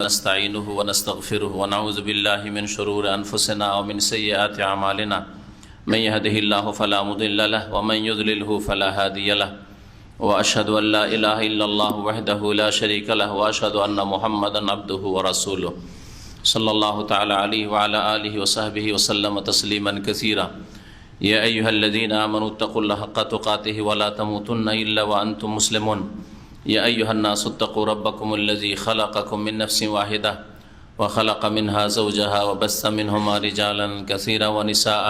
نستعينه ونستغفره ونعوذ بالله من شرور أنفسنا ومن سيئات أعمالنا من يهده الله فلا مضل له ومن يضلله فلا هادي له وأشهد أن لا إله إلا الله وحده لا شريك له وأشهد أن محمدا عبده ورسوله صلى الله تعالى عليه وعلى آله وصحبه وسلم تسليما كثيرا يا أيها الذين آمنوا اتقوا الله حق تقاته ولا تموتن إلا وأنتم مسلمون يا أيها الناس اتقوا ربكم الذي خلقكم من نفس واحدة وخلق منها زوجها وبث منهما رجالا كثيرا ونساء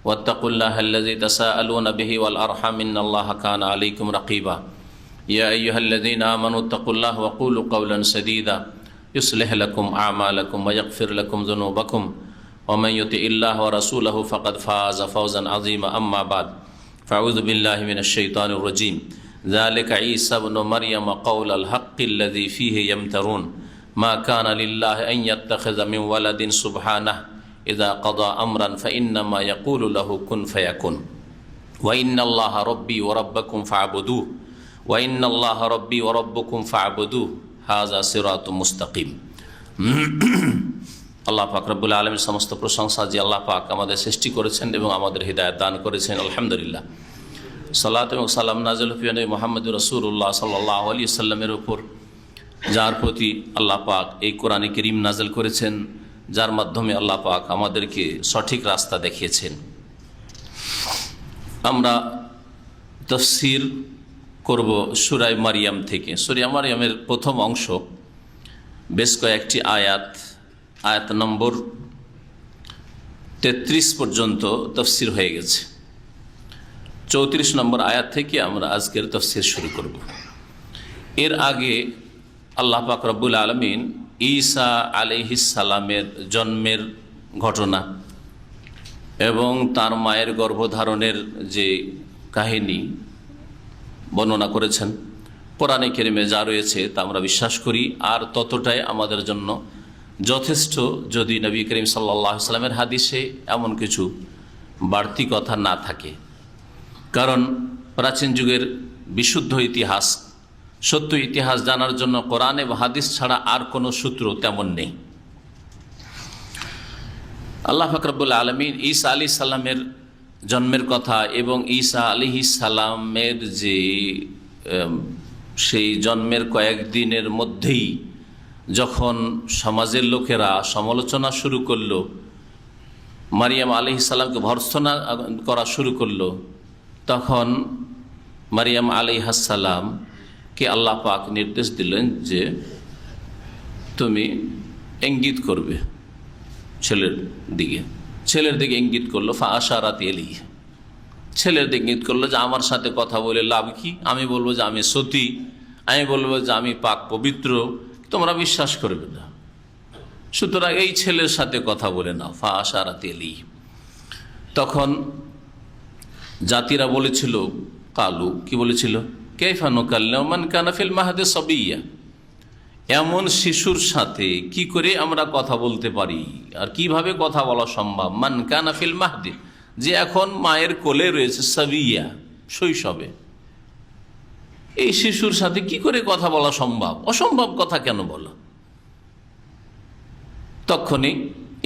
واتقوا الله الذي تساءلون به والأرحام إن الله كان عليكم رقيبا يا أيها الذين آمنوا اتقوا الله وقولوا قولا سديدا يصلح لكم أعمالكم ويغفر لكم ذنوبكم ومن يطع الله ورسوله فقد فاز فوزا عظيما أما بعد فأعوذ بالله من الشيطان الرجيم ذلك عيسى ابن مريم قول الحق الذي فيه يمترون ما كان لله أن يتخذ من ولد سبحانه إذا قضى أمرا فإنما يقول له كن فيكون وإن الله ربي وربكم فاعبدوه وإن الله ربي وربكم فاعبدوه هذا صراط مستقيم আল্লাহ পাক রব্বুল আলামিনের সমস্ত প্রশংসা যে আল্লাহ পাক আমাদের সৃষ্টি করেছেন এবং আমাদের হিদায়াত দান করেছেন আলহামদুলিল্লাহ। সালাত এবং সালাম নাযিল হুয়া নবী মুহাম্মদুর রাসূলুল্লাহ সাল্লাল্লাহু আলাইহি সাল্লামের উপর, যার প্রতি আল্লাহ পাক এই কোরআনে কারীম নাযিল করেছেন, যার মাধ্যমে আল্লাহ পাক আমাদেরকে সঠিক রাস্তা দেখিয়েছেন। আমরা তাফসীর করব সূরা মারিয়াম থেকে। সূরা মারিয়ামের প্রথম অংশ বেশ কয়েকটি আয়াত নম্বর 33 পর্যন্ত তাফসীর হয়ে গেছে। 34 নম্বর আয়াত থেকে আমরা আজকের তাফসীর শুরু করব। এর আগে আল্লাহ পাক রব্বুল আলামিন ঈসা আলাইহিস সালামের জন্মের ঘটনা এবং তার মায়ের গর্ভধারণের যে কাহিনী বর্ণনা করেছেন। কোরআনে কারিমে যা রয়েছে তা আমরা বিশ্বাস করি, আর ততটাই আমাদের জন্য যথেষ্ট, যদি নবী করিম সাল্লাল্লাহু আলাইহি সাল্লামের হাদিসে এমন কিছু বাড়তি কথা না থাকে। কারণ প্রাচীন যুগের বিশুদ্ধ ইতিহাস, সত্য ইতিহাস জানার জন্য কোরআন এবং হাদিস ছাড়া আর কোনো সূত্র তেমন নেই। আল্লাহ পাক রব্বুল আলামিন ঈসা আলাইহিস সালামের জন্মের কথা এবং ঈসা আলাইহিস সালামের যে সেই জন্মের কয়েকদিনের মধ্যেই যখন সমাজের লোকেরা সমালোচনা শুরু করলো, মারিয়াম আলাইহিস সালামকে ভর্ৎসনা করা শুরু করলো, তখন মারিয়াম আলাইহিস সালামকে আল্লাহ পাক নির্দেশ দিলেন যে তুমি ইঙ্গিত করবে ছেলের দিকে ইঙ্গিত করলো। ফাআশারাত ইলাইহি, ছেলের দিকে ইঙ্গিত করলো যে আমার সাথে কথা বলে লাভ কি? আমি বলবো যে আমি সতী, আমি বলবো যে আমি পাক পবিত্র, তোমরা বিশ্বাস করবে না, সুতরাং এই ছেলের সাথে কথা বলে নাও। ফাআশারাত ইলাইহি। তখন জাতিরা বলেছিল, কালু কি বলেছিল, কাইফা নুকাল্লিমু মান কানা ফিল মাহদি সাবিয়্যা, এমন শিশুর সাথে কি করে আমরা কথা বলতে পারি, আর কিভাবে কথা বলা সম্ভব? মান কানা ফিল মাহদি, যে এখন মায়ের কোলে রয়েছে, সাবিয়্যা শৈশবে, এই শিশুর সাথে কি করে কথা বলা সম্ভব? অসম্ভব কথা কেন বলো? তখনই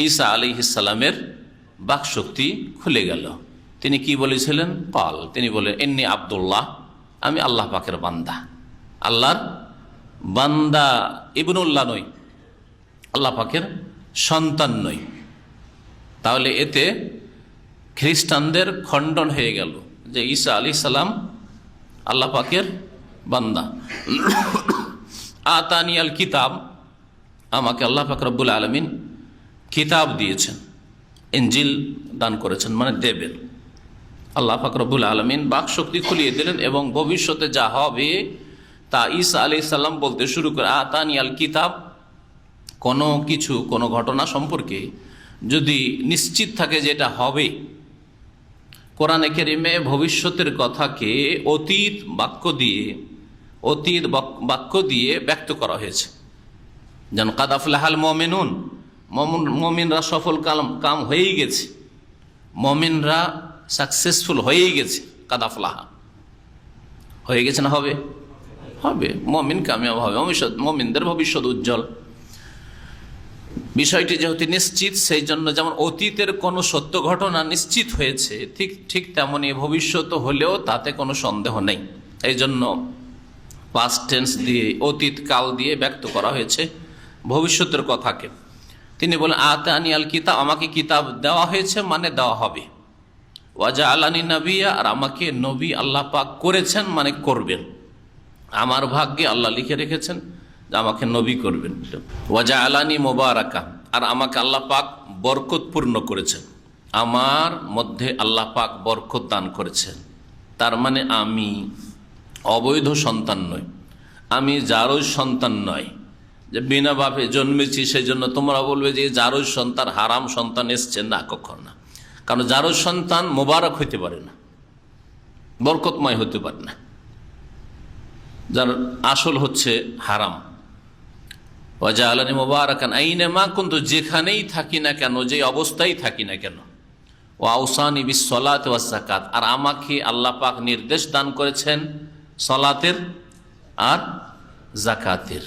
ঈসা আলাইহিস সালামের বাকশক্তি খুলে গেল। তিনি কি বলেছিলেন? কাল, তিনি বলেন ইন্নী আব্দুল্লাহ, আমি আল্লাহ পাকের বান্দা, আল্লাহর বান্দা, ইবনুল্লাহ নই, আল্লাহ পাকের সন্তান নই। তাহলে এতে খ্রিস্টানদের খণ্ডন হয়ে গেল যে ঈসা আলাইহিস সালাম আল্লাহ পাকের বান্দা। আতানিয়াল কিতাব, আমাকে আল্লাহ পাক রব্বুল আলামিন কিতাব দিয়েছেন, ইনজিল দান করেছেন, মানে দেবেন। আল্লাহ পাক রব্বুল আলামিন বাকশক্তি খুলিয়ে দিলেন এবং ভবিষ্যতে যা হবে তা ঈসা আলাইহিস সালাম বলতে শুরু করে। আতানিয়াল কিতাব, কোনো কিছু, কোনো ঘটনা সম্পর্কে যদি নিশ্চিত থাকে যেটা হবে, কোরআনে কারিমে ভবিষ্যতের কথাকে অতীত বাক্য দিয়ে ব্যক্ত করা হয়েছে। যেন কাদ আফলাহাল মুমিনুন, মুমিনরা সফল কাম হয়েই গেছে, মুমিনরা সাকসেসফুল হয়েই গেছে। কাদ আফলাহা হয়ে গেছে না হবে? হবে। মুমিন কামিয়াব হবে, মুমিনদের ভবিষ্যৎ উজ্জ্বল। বিষয়টি যেহেতু নিশ্চিত, সেই জন্য যেমন অতীতের কোনো সত্য ঘটনা নিশ্চিত হয়েছে, ঠিক ঠিক তেমনি ভবিষ্যৎ হলেও তাতে কোনো সন্দেহ নেই। এই জন্য পাস্ট টেন্স দিয়ে, অতীত কাল দিয়ে ব্যক্ত করা হয়েছে ভবিষ্যতের কথাকে। তিনি বলেন আতানি আল কিতাব, আমাকে কিতাব দেওয়া হয়েছে মানে দেওয়া হবে। ওয়াজা আলানি নবিয়া, আর আমাকে নবী আল্লাহ পাক করেছেন মানে করবেন। আমার ভাগ্যে আল্লাহ লিখে রেখেছেন যে আমাকে নবী করবেন। ওয়াজা আলানি মোবারাকা, আর আমাকে আল্লাহ পাক বরকতপূর্ণ করেছেন, আমার মধ্যে আল্লাহ পাক বরকত দান করেছেন। তার মানে আমি অবৈধ সন্তান নই, আমি জারজ সন্তান নয়, যে বিনা বাপে জন্মেছি সেই জন্য তোমরা বলবে যে জারজ সন্তান, হারাম সন্তান এসছে, না, কখন না। কারণ জারজ সন্তান মোবারক হইতে পারে না, বরকতময় হতে পারে না, যার আসল হচ্ছে হারাম। ওয়াজা আলানি মোবারাকান আইনামা কুনতু, যেখানেই থাকি না কেন, যে অবস্থায় থাকি না কেন। ও আউসানি বিসসালাতি ওয়াজ যাকাত, আর আমাকে আল্লাহ পাক নির্দেশ দান করেছেন সালাতের আর যাকাতের।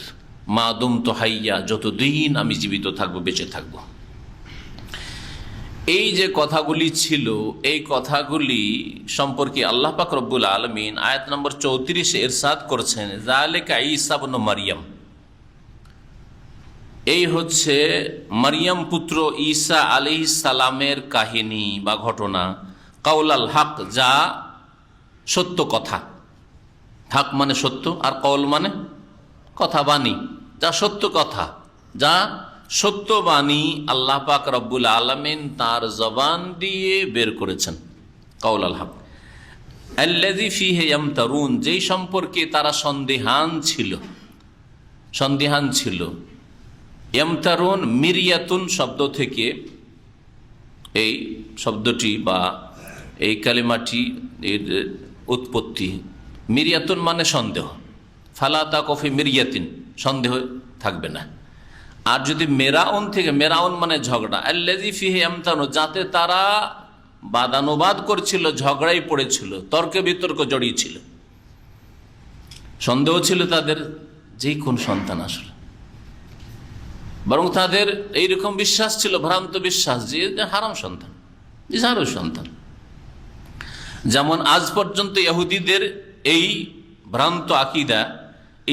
মা দুমতু হাইয়া, যতদিন আমি জীবিত থাকবো, বেঁচে থাকবো। এই যে কথাগুলি ছিল, এই কথাগুলি সম্পর্কে আল্লাহ পাক রব্বুল আলামিন আয়াত নম্বর 34 ইরশাদ করেছেন, যালিকা ঈসা ইবনে মারইয়াম, এই হচ্ছে মারিয়াম পুত্র ঈসা আলাইহিস সালামের কাহিনী বা ঘটনা। কাউলাল হক, যা সত্য কথা, হক মানে সত্য, আর কওল মানে কথা, বাণী, যা সত্য কথা, যা সত্য বাণী আল্লাহ পাক রব্বুল আলামিন তার জবান দিয়ে বের করেছেন। কাউলাল হক আল্লাযী ফীহি ইয়ামতারুন, যেই সম্পর্কে তারা সন্দেহান ছিল। ইয়ামতারুন মিরিয়াতুন শব্দ থেকে এই শব্দটি বা এই কালিমাটি এর উৎপত্তি। মিরিয়াতুন মানে সন্দেহ, ফালা তাকফি মিরিয়াতিন, সন্দেহ থাকবে না। আর যদি মেরাউন থেকে, মেরাউন মানে ঝগড়া, আল্লাযী ফীহি ইয়ামতারুন, যাতে তারা বাদানুবাদ করছিল, ঝগড়াই পড়েছিল, তর্কে বিতর্ক জড়িয়েছিল, সন্দেহ ছিল তাদের যেই কোন সন্তান আসলে। বরং তাদের এইরকম বিশ্বাস ছিল, ভ্রান্ত বিশ্বাস, যে হারাম সন্তান, জারজ সন্তান। যেমন আজ পর্যন্ত ইহুদিদের এই ভ্রান্ত আকীদা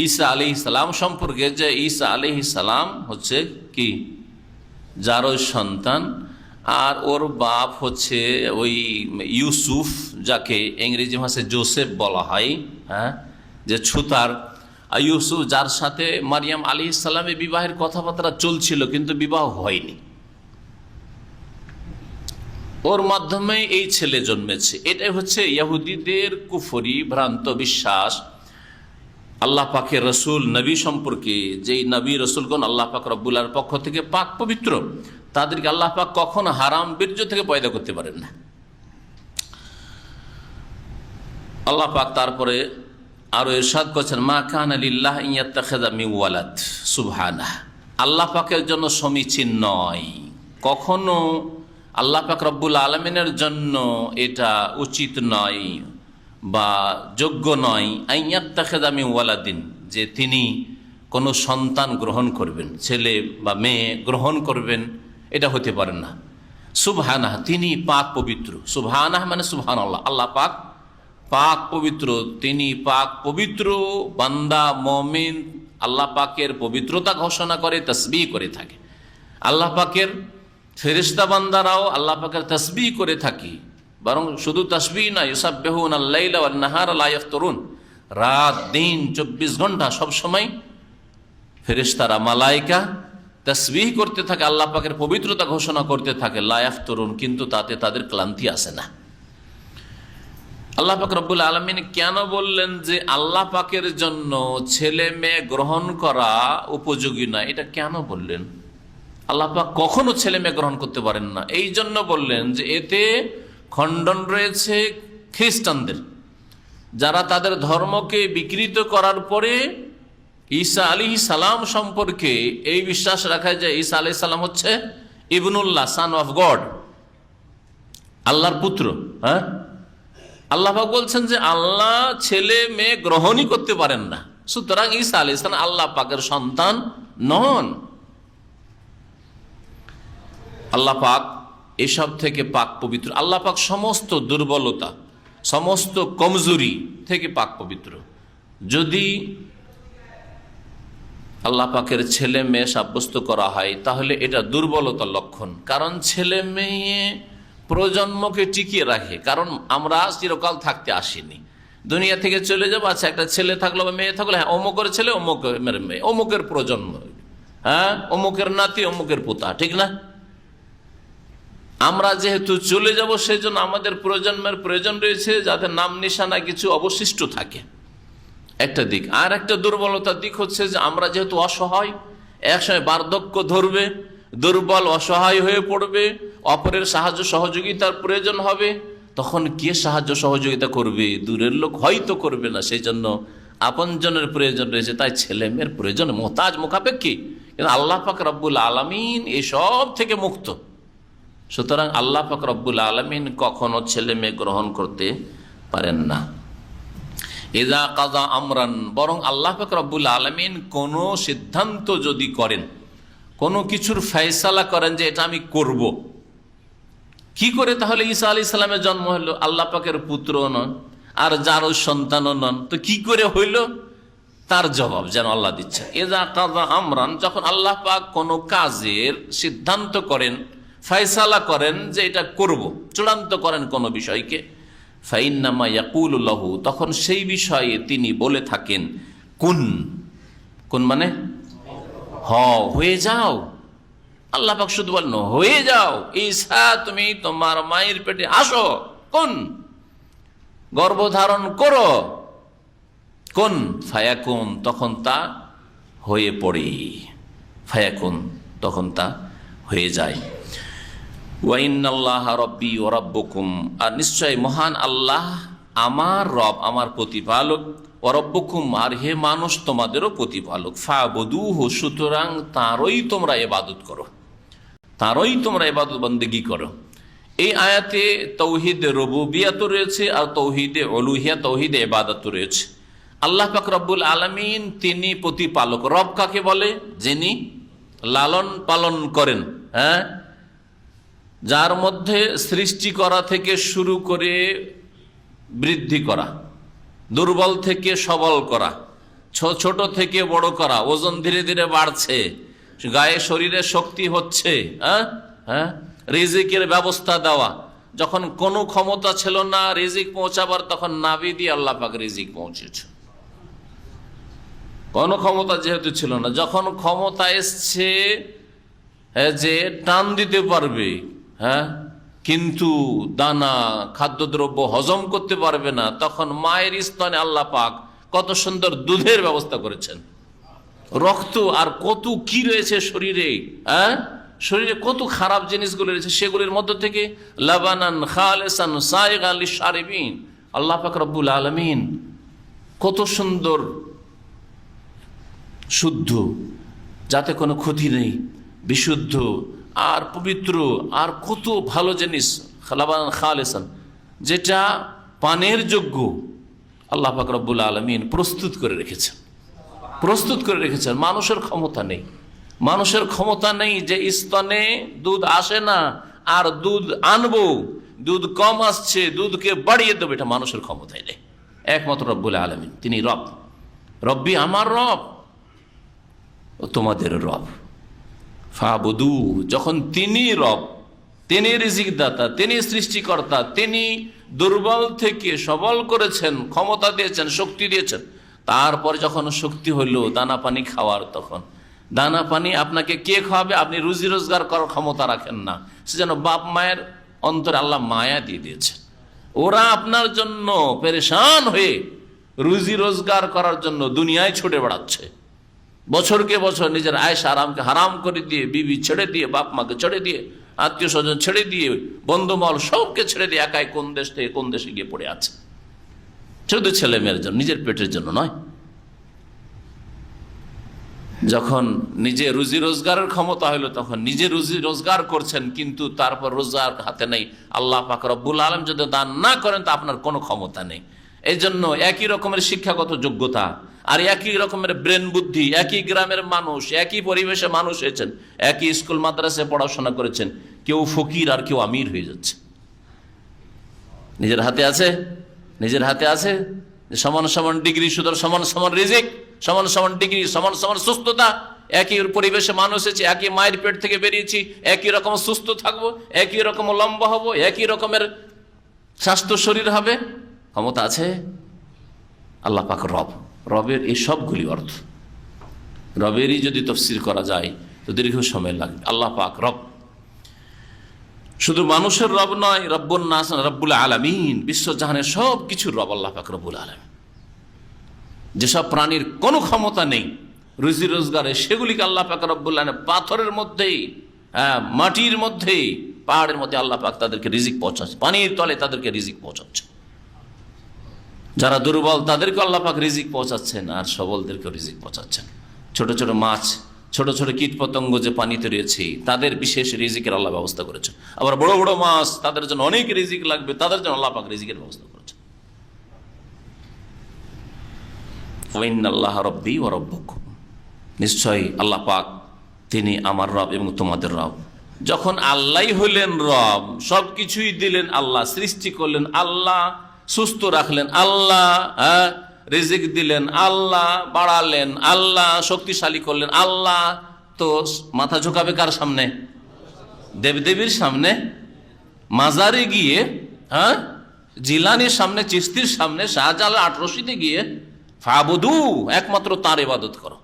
ঈসা আলাইহিস সালাম সম্পর্কে, যে ঈসা আলাইহিস সালাম হচ্ছে কি জারজ সন্তান, আর ওর বাপ হচ্ছে ওই ইউসুফ, যাকে ইংরেজি ভাষায় জোসেফ বলা হয়, হ্যাঁ, যে ছুতার ইউসুফ, যার সাথে মারিয়াম আলাইহিস সালামের বিবাহের কথাবার্তা চলছিল কিন্তু বিবাহ হয়নি, ওর মাধ্যমে এই ছেলে জন্মেছে। এটাই হচ্ছে ইহুদিদের কুফরি ভ্রান্ত বিশ্বাস। আল্লাহ পাকের রসুল নবী সম্পর্কে, যেই নবী রসুলগণ আল্লাহ পাক রব্বুল আলামিনের পক্ষ থেকে পাক পবিত্র, তাদেরকে আল্লাহ পাক কখনো হারাম বীর্য থেকে পয়দা করতে পারেন না। আল্লাহ পাক তারপরে আরো ইরশাদ করেছেন, মা কানা লিল্লাহ আন ইয়াত্তাখিযা মিন ওয়ালাদ, সুবহানাহু, আল্লাহ পাকের জন্য সমীচীন নয়, কখনো আল্লাহ পাক রব্বুল আলামিনের জন্য এটা উচিত নয় বা যোগ্য নয়, আন ইয়াত্তাখিযা মিন ওয়ালাদিন, যে তিনি কোনো সন্তান গ্রহণ করবেন, ছেলে বা মেয়ে গ্রহণ করবেন, এটা হতে পারে না। সুবহানাহু, তিনি পাক পবিত্র। সুবহানাহু মানে সুবহানাল্লাহ, আল্লাহ পাক পাক পবিত্র, তিনি পাক পবিত্র। বান্দা মুমিন আল্লাহ পাকের পবিত্রতা ঘোষণা করে, তাসবিহ করে থাকে। আল্লাহ পাকের ফেরেশতা বান্দারাও আল্লাহ পাকের তাসবিহ করে থাকি, বরং শুধু তাসবিহ না, ইউসাব্বিহুনাল লাইলা ওয়ান নাহারা লা ইফতারুন, রাত দিন 24 ঘন্টা সব সময় ফেরেশতারা, মালায়েকা তাসবিহ করতে থাকে, আল্লাহ পাকের পবিত্রতা ঘোষণা করতে থাকে, লা ইফতারুন, কিন্তু তাতে তাদের ক্লান্তি আসে না। আল্লাহ পাক রব্বুল আলামিন কেন বললেন যে আল্লাহ পাকের জন্য ছেলে মেয়ে গ্রহণ করা উপযোগী না, এটা কেন বললেন? আল্লাহ পাক কখনো ছেলে মেয়ে গ্রহণ করতে পারেন না। এই জন্য বললেন যে এতে খণ্ডন রয়েছে খ্রিস্টানদের, যারা তাদের ধর্মকে বিকৃত করার পরে ঈসা আলাইহিস সালাম সম্পর্কে এই বিশ্বাস রাখা যায় ঈসা আলাইহিস সালাম হচ্ছে ইবনুল্লাহ, সান অফ গড, আল্লাহর পুত্র। হ্যাঁ, আল্লাহ পাক বলছেন যে আল্লাহ ছেলে মেয়ে গ্রহণই করতে পারেন না, সুতরাং ঈসা আলাইহিস সালাম আল্লাহ পাকের সন্তান নন। আল্লাহ পাক এসব থেকে পাক পবিত্র। আল্লাহ পাক সমস্ত দুর্বলতা, সমস্ত কমজোরি থেকে পাক পবিত্র। যদি আল্লাহ পাকের ছেলে মেয়ে সাব্যস্ত করা হয় তাহলে এটা দুর্বলতার লক্ষণ। কারণ ছেলে মেয়ে প্রজন্মকে টিকিয়ে রাখে। কারণ আমরা চিরকাল থাকতে আসিনি, দুনিয়া থেকে চলে যাবো। আচ্ছা, একটা ছেলে থাকলো বা মেয়ে থাকলো, হ্যাঁ অমুকের ছেলে অমুকের মেয়ে, অমুকের প্রজন্ম, হ্যাঁ অমুকের নাতি অমুকের পোতা, ঠিক না? আমরা যেহেতু চলে যাব সেই জন্য আমাদের প্রজন্মের প্রয়োজন রয়েছে যাতে নাম নিশানা কিছু অবশিষ্ট থাকে, একটা দিক। আর একটা দুর্বলতার দিক হচ্ছে যে আমরা যেহেতু অসহায়, একসময় বার্ধক্য ধরবে, দুর্বল অসহায় হয়ে পড়বে, অপরের সাহায্য সহযোগিতার প্রয়োজন হবে, তখন কে সাহায্য সহযোগিতা করবে? দূরের লোক হয়তো করবে না, সেই জন্য আপনজনের প্রয়োজন রয়েছে। তাই ছেলে মেয়ের প্রয়োজন মোহতাজ মুখাপেক্ষী, কিন্তু আল্লাহ পাক রব্বুল আলামিন এসব থেকে মুক্ত। সুতরাং আল্লাহ পাক রব্বুল আলামিন কখনো ছেলে মেয়ে গ্রহণ করতে পারেন না। ইযা কাযা আমরান, বরং আল্লাহ পাক রব্বুল আলামিন কোন সিদ্ধান্ত যদি করেন, কোনো কিছুর ফয়সালা করেন যে এটা আমি করব, কি করে তাহলে ঈসা আলাইহিস সালামের জন্ম হলো? আল্লাহ পাকের পুত্র নন আর যারও সন্তানও নন, তো কি করে হইল? তার জবাব যেন আল্লাহ দিচ্ছে। ইযা কাযা আমরান, যখন আল্লাহ পাক কোনো কাজের সিদ্ধান্ত করেন, ফয়সালা করেন যে এটা করব, চূড়ান্ত করেন কোনো বিষয়কে, ফাইন্নামা ইয়াকুলু লাহু, তখন সেই বিষয়ে তিনি বলে থাকেন কুন। কুন মানে হয়ে যাও। আল্লাহ পাক শুধু বলেন হয়ে যাও, ঈসা তুমি তোমার মায়ের পেটে আসো, কুন, গর্ভধারণ করো, কুন ফায়াকুন, তখন তা হয়ে পড়ে, ফায়াকুন তখন তা হয়ে যায়। ওয়াইন্নাল্লাহা রাব্বি ওয়া রাব্বুকুম, আর নিশ্চয় মহান আল্লাহ আমার রব, আমার প্রতিপালক, ওয়া রাব্বুকুম, আর হে মানুষ তোমাদেরও প্রতিপালক, ফাবুদুহু, সুতরাং তারই তোমরা ইবাদত করো, তারই তোমরা ইবাদত বন্দেগী করো। এই আয়াতে তাওহীদে রুবুবিয়্যাত রয়েছে আর তাওহীদে উলুহিয়্যাত, তাওহীদে ইবাদত রয়েছে। আল্লাহ পাক রব্বুল আলামিন তিনি প্রতিপালক। রব কাকে বলে? যিনি লালন পালন করেন, হ্যাঁ, যার মধ্যে সৃষ্টি করা থেকে শুরু করে বৃদ্ধি করা, দুর্বল থেকে সবল করা, ছোট থেকে বড় করা, ওজন ধীরে ধীরে বাড়ছে, গায়ে শরীরে শক্তি হচ্ছে, হ্যাঁ, রিজিকের ব্যবস্থা দেওয়া। যখন কোনো ক্ষমতা ছিল না রিজিক পৌঁছাবার, তখন নাভি দিয়ে আল্লাহ পাক রিজিক পৌঁছেছে। কোনো ক্ষমতা যেহেতু ছিল না, যখন ক্ষমতা এসছে যে টান দিতে পারবে, হ্যাঁ, কিন্তু দানা খাদ্যদ্রব্য হজম করতে পারবে না, তখন মায়ের স্তনে আল্লাহ পাক কত সুন্দর দুধের ব্যবস্থা করেছেন। রক্ত আর কত কি রয়েছে শরীরে, হ্যাঁ, শরীরে কত খারাপ জিনিসগুলো রয়েছে, সেগুলির মধ্য থেকে লাবানান খালিসান সাইগান লিশারিবিন, আল্লাহ পাক রব্বুল আলামিন কত সুন্দর, শুদ্ধ, যাতে কোনো ক্ষতি নেই, বিশুদ্ধ আর পবিত্র, আর কত ভালো জিনিস, লাবানান খালিসান, যেটা পানের যোগ্য আল্লাহ পাক রব্বুল আলামিন প্রস্তুত করে রেখেছেন, প্রস্তুত করে রেখেছেন। মানুষের ক্ষমতা নেই, মানুষের ক্ষমতা নেই যে স্তনে দুধ আসে না আর দুধ আনবো, দুধ কম আসছে দুধকে বাড়িয়ে দেবো, এটা মানুষের ক্ষমতায় নেই। একমাত্র রব্বুল আলামিন, তিনি রব। রব্বি আমার রব, তোমাদের রব। ফাবুদু, যখন তিনি রব, তিনি রিজিক দাতা, তিনি সৃষ্টিকর্তা, তিনি দুর্বল থেকে সবল করেছেন, ক্ষমতা দিয়েছেন, শক্তি দিয়েছেন, তারপর যখন শক্তি হইল দানা পানি খাওয়ার, তখন দানা পানি আপনাকে কে খাওয়াবে? আপনি রুজি রোজগার করার ক্ষমতা রাখেন না, সেজন্য বাপ মায়ের অন্তরে আল্লাহ মায়া দিয়ে দিয়েছে। ওরা আপনার জন্য পেরেশান হয়ে রুজি রোজগার করার জন্য দুনিয়ায় ছুটে বেড়াচ্ছে, বছরকে বছর নিজের আয়েশ আরামকে হারাম করে দিয়ে, বিবি ছেড়ে দিয়ে, বাপ মাকে ছেড়ে দিয়ে, আত্মীয় স্বজন ছেড়ে দিয়ে, বন্ধুমহল সবকে ছেড়ে দিয়ে একাই কোন দেশ থেকে কোন দেশে গিয়ে পড়ে আছে, শুধু ছেলে মেয়ের জন্য, নিজের পেটের জন্য নয়। যখন নিজে রুজি রোজগারের ক্ষমতা হইল তখন নিজে রুজি রোজগার করছেন, কিন্তু তারপর রোজগার হাতে নেই। আল্লাহ পাক রব্বুল আলামিন যদি দান না করেন তা আপনার কোনো ক্ষমতা নেই। এই জন্য একই রকমের শিক্ষাগত যোগ্যতা আর একই রকমের ব্রেন বুদ্ধি, একই গ্রামের মানুষ, একই পরিবেশে মানুষ হয়েছেন, একই স্কুল মাদ্রাসায় পড়াশোনা করেছেন, কেউ ফকির আর কেউ আমির হয়ে যাচ্ছে। নিজের হাতে আছে, নিজের হাতে আছে সমান সমান ডিগ্রি, সুতরাং সমান সমান রিজিক, সমান সমান ডিগ্রি, সমান সমান সুস্থতা। একই পরিবেশে মানুষ এসেছি, একই মায়ের পেট থেকে বেরিয়েছি, একই রকম সুস্থ থাকবো, একই রকম লম্বা হব, একই রকমের স্বাস্থ্য শরীর হবে। ক্ষমতা আছে? আল্লাহ পাক রব, রবের এই সবগুলি অর্থ। রবেরই যদি তফসির করা যায় তো দীর্ঘ সময় লাগবে। আল্লাহ পাক রব, শুধু মানুষের রব নয়, রব্বুন নাস, রব্বুল আলামিন, বিশ্বজাহানের সব কিছুর রব আল্লাহ পাক রব্বুল আলামিন। যেসব প্রাণীর কোনো ক্ষমতা নেই রুজি রোজগারে, সেগুলিকে আল্লাহ পাক রব্বুল আলামিন পাথরের মধ্যেই, মাটির মধ্যেই, পাহাড়ের মধ্যে আল্লাহ পাক তাদেরকে রিজিক পৌঁছাচ্ছে, পানির তলে তাদেরকে রিজিক পৌঁছাচ্ছে। যারা দুর্বল তাদেরকে আল্লাহ পাক রিজিক পৌঁছাচ্ছেন, আর সবলদেরকে রিজিক পৌঁছাচ্ছেন। ছোট ছোট মাছ, ছোট ছোট কীট পতঙ্গ যে পানিতে রয়েছে, তাদের বিশেষ রিজিকের আল্লাহ ব্যবস্থা করেছে। আবার বড় বড় মাছ, তাদের জন্য অনেক রিজিক লাগবে, তাদের জন্য আল্লাহ পাক রিজিকের ব্যবস্থা করেছে। ওয়াইনাল্লাহ রব্বি ওয়া রব্বুকুম, নিশ্চয়ই আল্লাহ পাক তিনি আমার রব এবং তোমাদের রব। যখন আল্লাহ হলেন রব, সবকিছুই দিলেন আল্লাহ, সৃষ্টি করলেন আল্লাহ, সুস্থ রাখলেন আল্লাহ, রিজিক দিলেন আল্লাহ, বাড়ালেন আল্লাহ, শক্তিশালী করলেন আল্লাহ, তো মাথা ঝুঁকাবে কার সামনে? দেবদেবীর সামনে, মাজারে গিয়ে, জিলানির সামনে, চিস্তির সামনে, শাহজালাল আটরশিতে গিয়ে ফাবুদু, একমাত্র তার ইবাদত করো,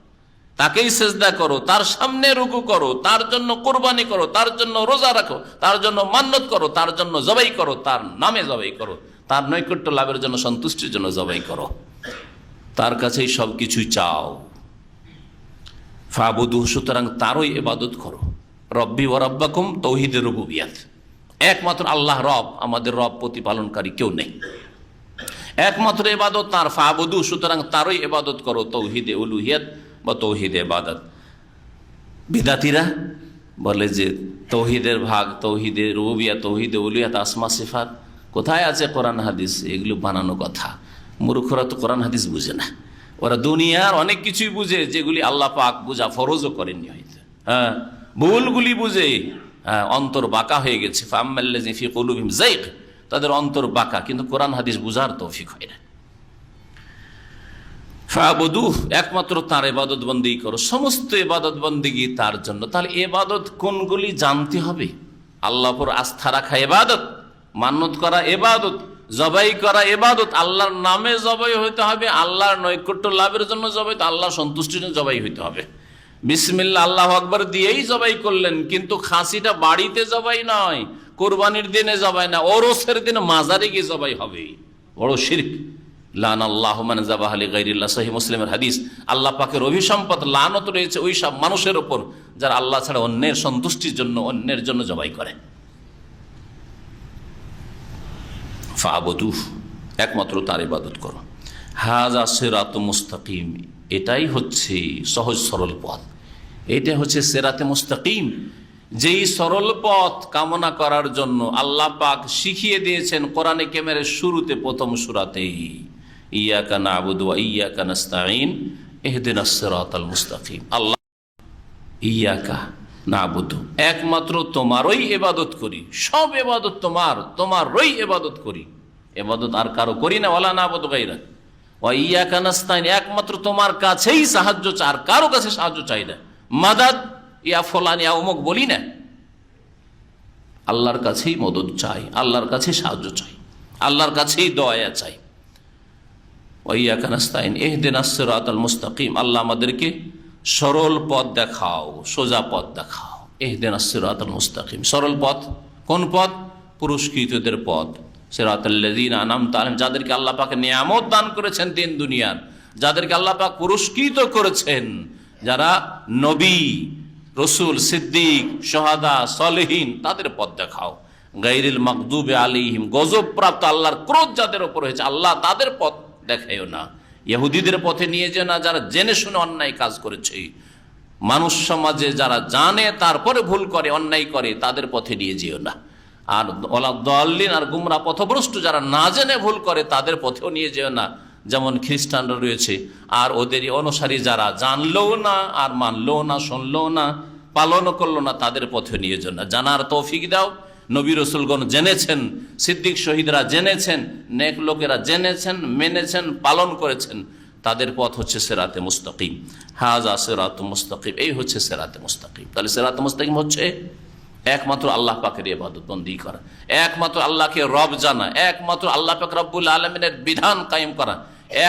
তাকেই সেজদা করো, তার সামনে রুকু করো, তার জন্য কোরবানি করো, তার জন্য রোজা রাখো, তার জন্য মান্নত করো, তার জন্য জবাই করো, তার নামে জবাই করো, তার নৈকট্য লাভের জন্য, সন্তুষ্টির জন্য জবাই করো, তার কাছেই সবকিছুই চাও। ফাবুদু, সুতরাং তারই ইবাদত করো। রব্বি ওয়া রব্বাকুম, তৌহিদের রুবুবিয়াত, একমাত্র আল্লাহ রব, আমাদের রব প্রতিপালনকারী কেউ নেই, একমাত্র ইবাদত তার। ফাবুদু, সুতরাং তারই ইবাদত করো, তৌহিদে উলুহিয়াত বা তৌহিদে ইবাদত। বিদাতিরা বলে যে তৌহিদের ভাগ, তৌহিদে রুবুবিয়াত, তৌহিদে উলুহিয়াত, আসমা সিফাত কোথায় আছে কোরআন হাদিস? এগুলো বানানো কথা। মূর্খরা তো কোরআন হাদিস বুঝে না, ওরা দুনিয়ার অনেক কিছুই বুঝে যেগুলি আল্লাহ পাক বুঝা ফরজও করেননি হয়তো। ভুলগুলি বুঝে, অন্তর বাঁকা হয়ে গেছে। ফাম্মাল্লাযী ফী কুলুবিহিম যায়গ, তাদের অন্তর বাঁকা, কিন্তু কোরআন হাদিস বুঝার তৌফিক হয় না। ফাবুদু, একমাত্র তার ইবাদত বন্দেগী করো, সমস্ত ইবাদত বন্দেগী তার জন্য। তাহলে ইবাদত কোনগুলি জানতে হবে। আল্লাহর উপর আস্থা রাখা ইবাদত, মান্নত করা ইবাদত, জবাই করা ইবাদত, আল্লাহর নামে জবাই হইতে হবে, আল্লাহর নৈকট্য লাভের জন্য জবাই, আল্লাহর সন্তুষ্টির জন্য জবাই হইতে হবে। বিসমিল্লাহ আল্লাহু আকবার দিয়েই জবাই করলেন, কিন্তু খাসিটা বাড়িতে জবাই নয়, কোরবানির দিনে জবাই না, ওরসের দিনে মাজারে গিয়ে জবাই হবে। বড় শিরক। লানাল্লাহু মান যাবাহা লিগাইরিল্লাহ, সহিহ মুসলিমের হাদিস। আল্লাহ পাকের অভিসম্পদ, লানত রয়েছে ওই সব মানুষের উপর যারা আল্লাহ ছাড়া অন্যের সন্তুষ্টির জন্য, অন্যের জন্য জবাই করে। ফাবুদু, একমাত্র তার ইবাদত করো। হাযা সিরাতুম মুস্তাকিম, এটাই হচ্ছে সহজ সরল পথ, এটা হচ্ছে সিরাতে মুস্তাকিম। যেই সরল পথ কামনা করার জন্য আল্লাহ পাক শিখিয়ে দিয়েছেন কোরআনে কারিমের শুরুতে, প্রথম সূরাতেই, ইয়াকা না'বুদু ওয়া ইয়াকা নাস্তাঈন ইহদিনাস সিরাতাল মুস্তাকিম। আল্লাহ ইয়াকা না'বুদু, একমাত্র তোমারই ইবাদত করি, সব ইবাদত তোমার, তোমারই ইবাদত করি, ইবাদত আর কারো করি না। ওয়ালা না'বুদু গায়রাক ওয়া ইয়াকা নাস্তাঈন, একমাত্র তোমার কাছেই সাহায্য চাই, আর কারো কাছে সাহায্য চাই না। মাদাদ ইয়া ফলান ইয়া অমুক বলি না, আল্লাহর কাছেই মদদ চাই, আল্লাহর কাছে সাহায্য চাই, আল্লাহর কাছেই দয়া চাই। ওয়া ইয়াকা নাস্তাঈন ইহদিনাস সিরাতাল মুস্তাকিম, আল্লাহ আমাদেরকে সরল পথ দেখাও, সোজা পথ দেখাও। ইহদিনাস সিরাতাল মুস্তাকিম, সরল পথ কোন পথ? পুরস্কৃতদের পথ। সিরাতাল্লাযীনা আনআমতা আলাইহিম, যাদেরকে আল্লাহ পাক নিয়ামত দান করেছেন দিন দুনিয়ার, যাদেরকে আল্লাহ পাক পুরস্কৃত করেছেন, যারা নবী, রসুল, সিদ্দিক, শাহাদা, সালেহীন, তাদের পথ দেখাও। গায়রিল মাগদুবি আলাইহিম, গজব প্রাপ্ত, আল্লাহর ক্রোধ যাদের উপর হয়েছে, আল্লাহ তাদের পথ দেখাইও না। ইহুদিদের পথে নিয়ে যেও না, যারা জেনে শুনে অন্যায় কাজ করেছে। মানুষ সমাজে যারা জানে তারপরে ভুল করে, অন্যায় করে, তাদের পথে নিয়ে যেও না। আর ওয়ালাদ-দাল্লিন, আর গুমরা পথভ্রষ্ট যারা না জেনে ভুল করে, তাদের পথেও নিয়ে যেও না। যেমন খ্রিস্টানরা রয়েছে, আর ওদেরই অনুসারী যারা জানলেও না, আর মানলেও না, শুনলেও না, পালনও করলো না, তাদের পথে নিয়ে যাও না। জানার তৌফিক দাও। নবী রাসূলগণ জেনেছেন, সিদ্দিক শহীদরা জেনেছেন, নেক লোকেরা জেনেছেন, মেনেছেন, পালন করেছেন, তাদের পথ হচ্ছে সিরাতে মুস্তাকিম। হাযা সিরাতু মুস্তাকিম, এই হচ্ছে সিরাতে মুস্তাকিম। তাহলে সিরাতে মুস্তাকিম হচ্ছে একমাত্র আল্লাহ পাকের ইবাদত বন্দি করা, একমাত্র আল্লাহকে রব জানা, একমাত্র আল্লাহ পাক রব্বুল আলামিনের বিধান কায়েম করা,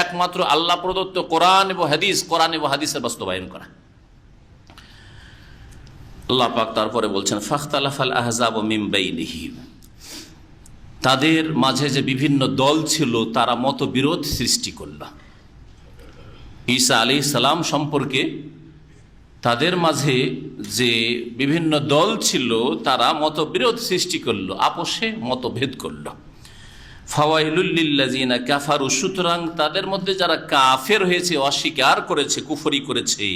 একমাত্র আল্লাহ প্রদত্ত কোরআন এবং হাদিসের বাস্তবায়ন করা। আল্লাহ পাক তারপরে বলছেন ফাখতালাফাল আহজাবু মিন বাইনিহিম, তাদের মাঝে যে বিভিন্ন দল ছিল তারা মতবিরোধ সৃষ্টি করল। ঈসা আলাইহিস সালাম সম্পর্কে তাদের মাঝে যে বিভিন্ন দল ছিল তারা মতবিরোধ সৃষ্টি করলো, আপোষে মতভেদ করলো। ফাওয়াইলুল লিল্লাযিনা কাফারু, সুতরাং তাদের মধ্যে যারা কাফের হয়েছে, অস্বীকার করেছে, কুফরি করেছে,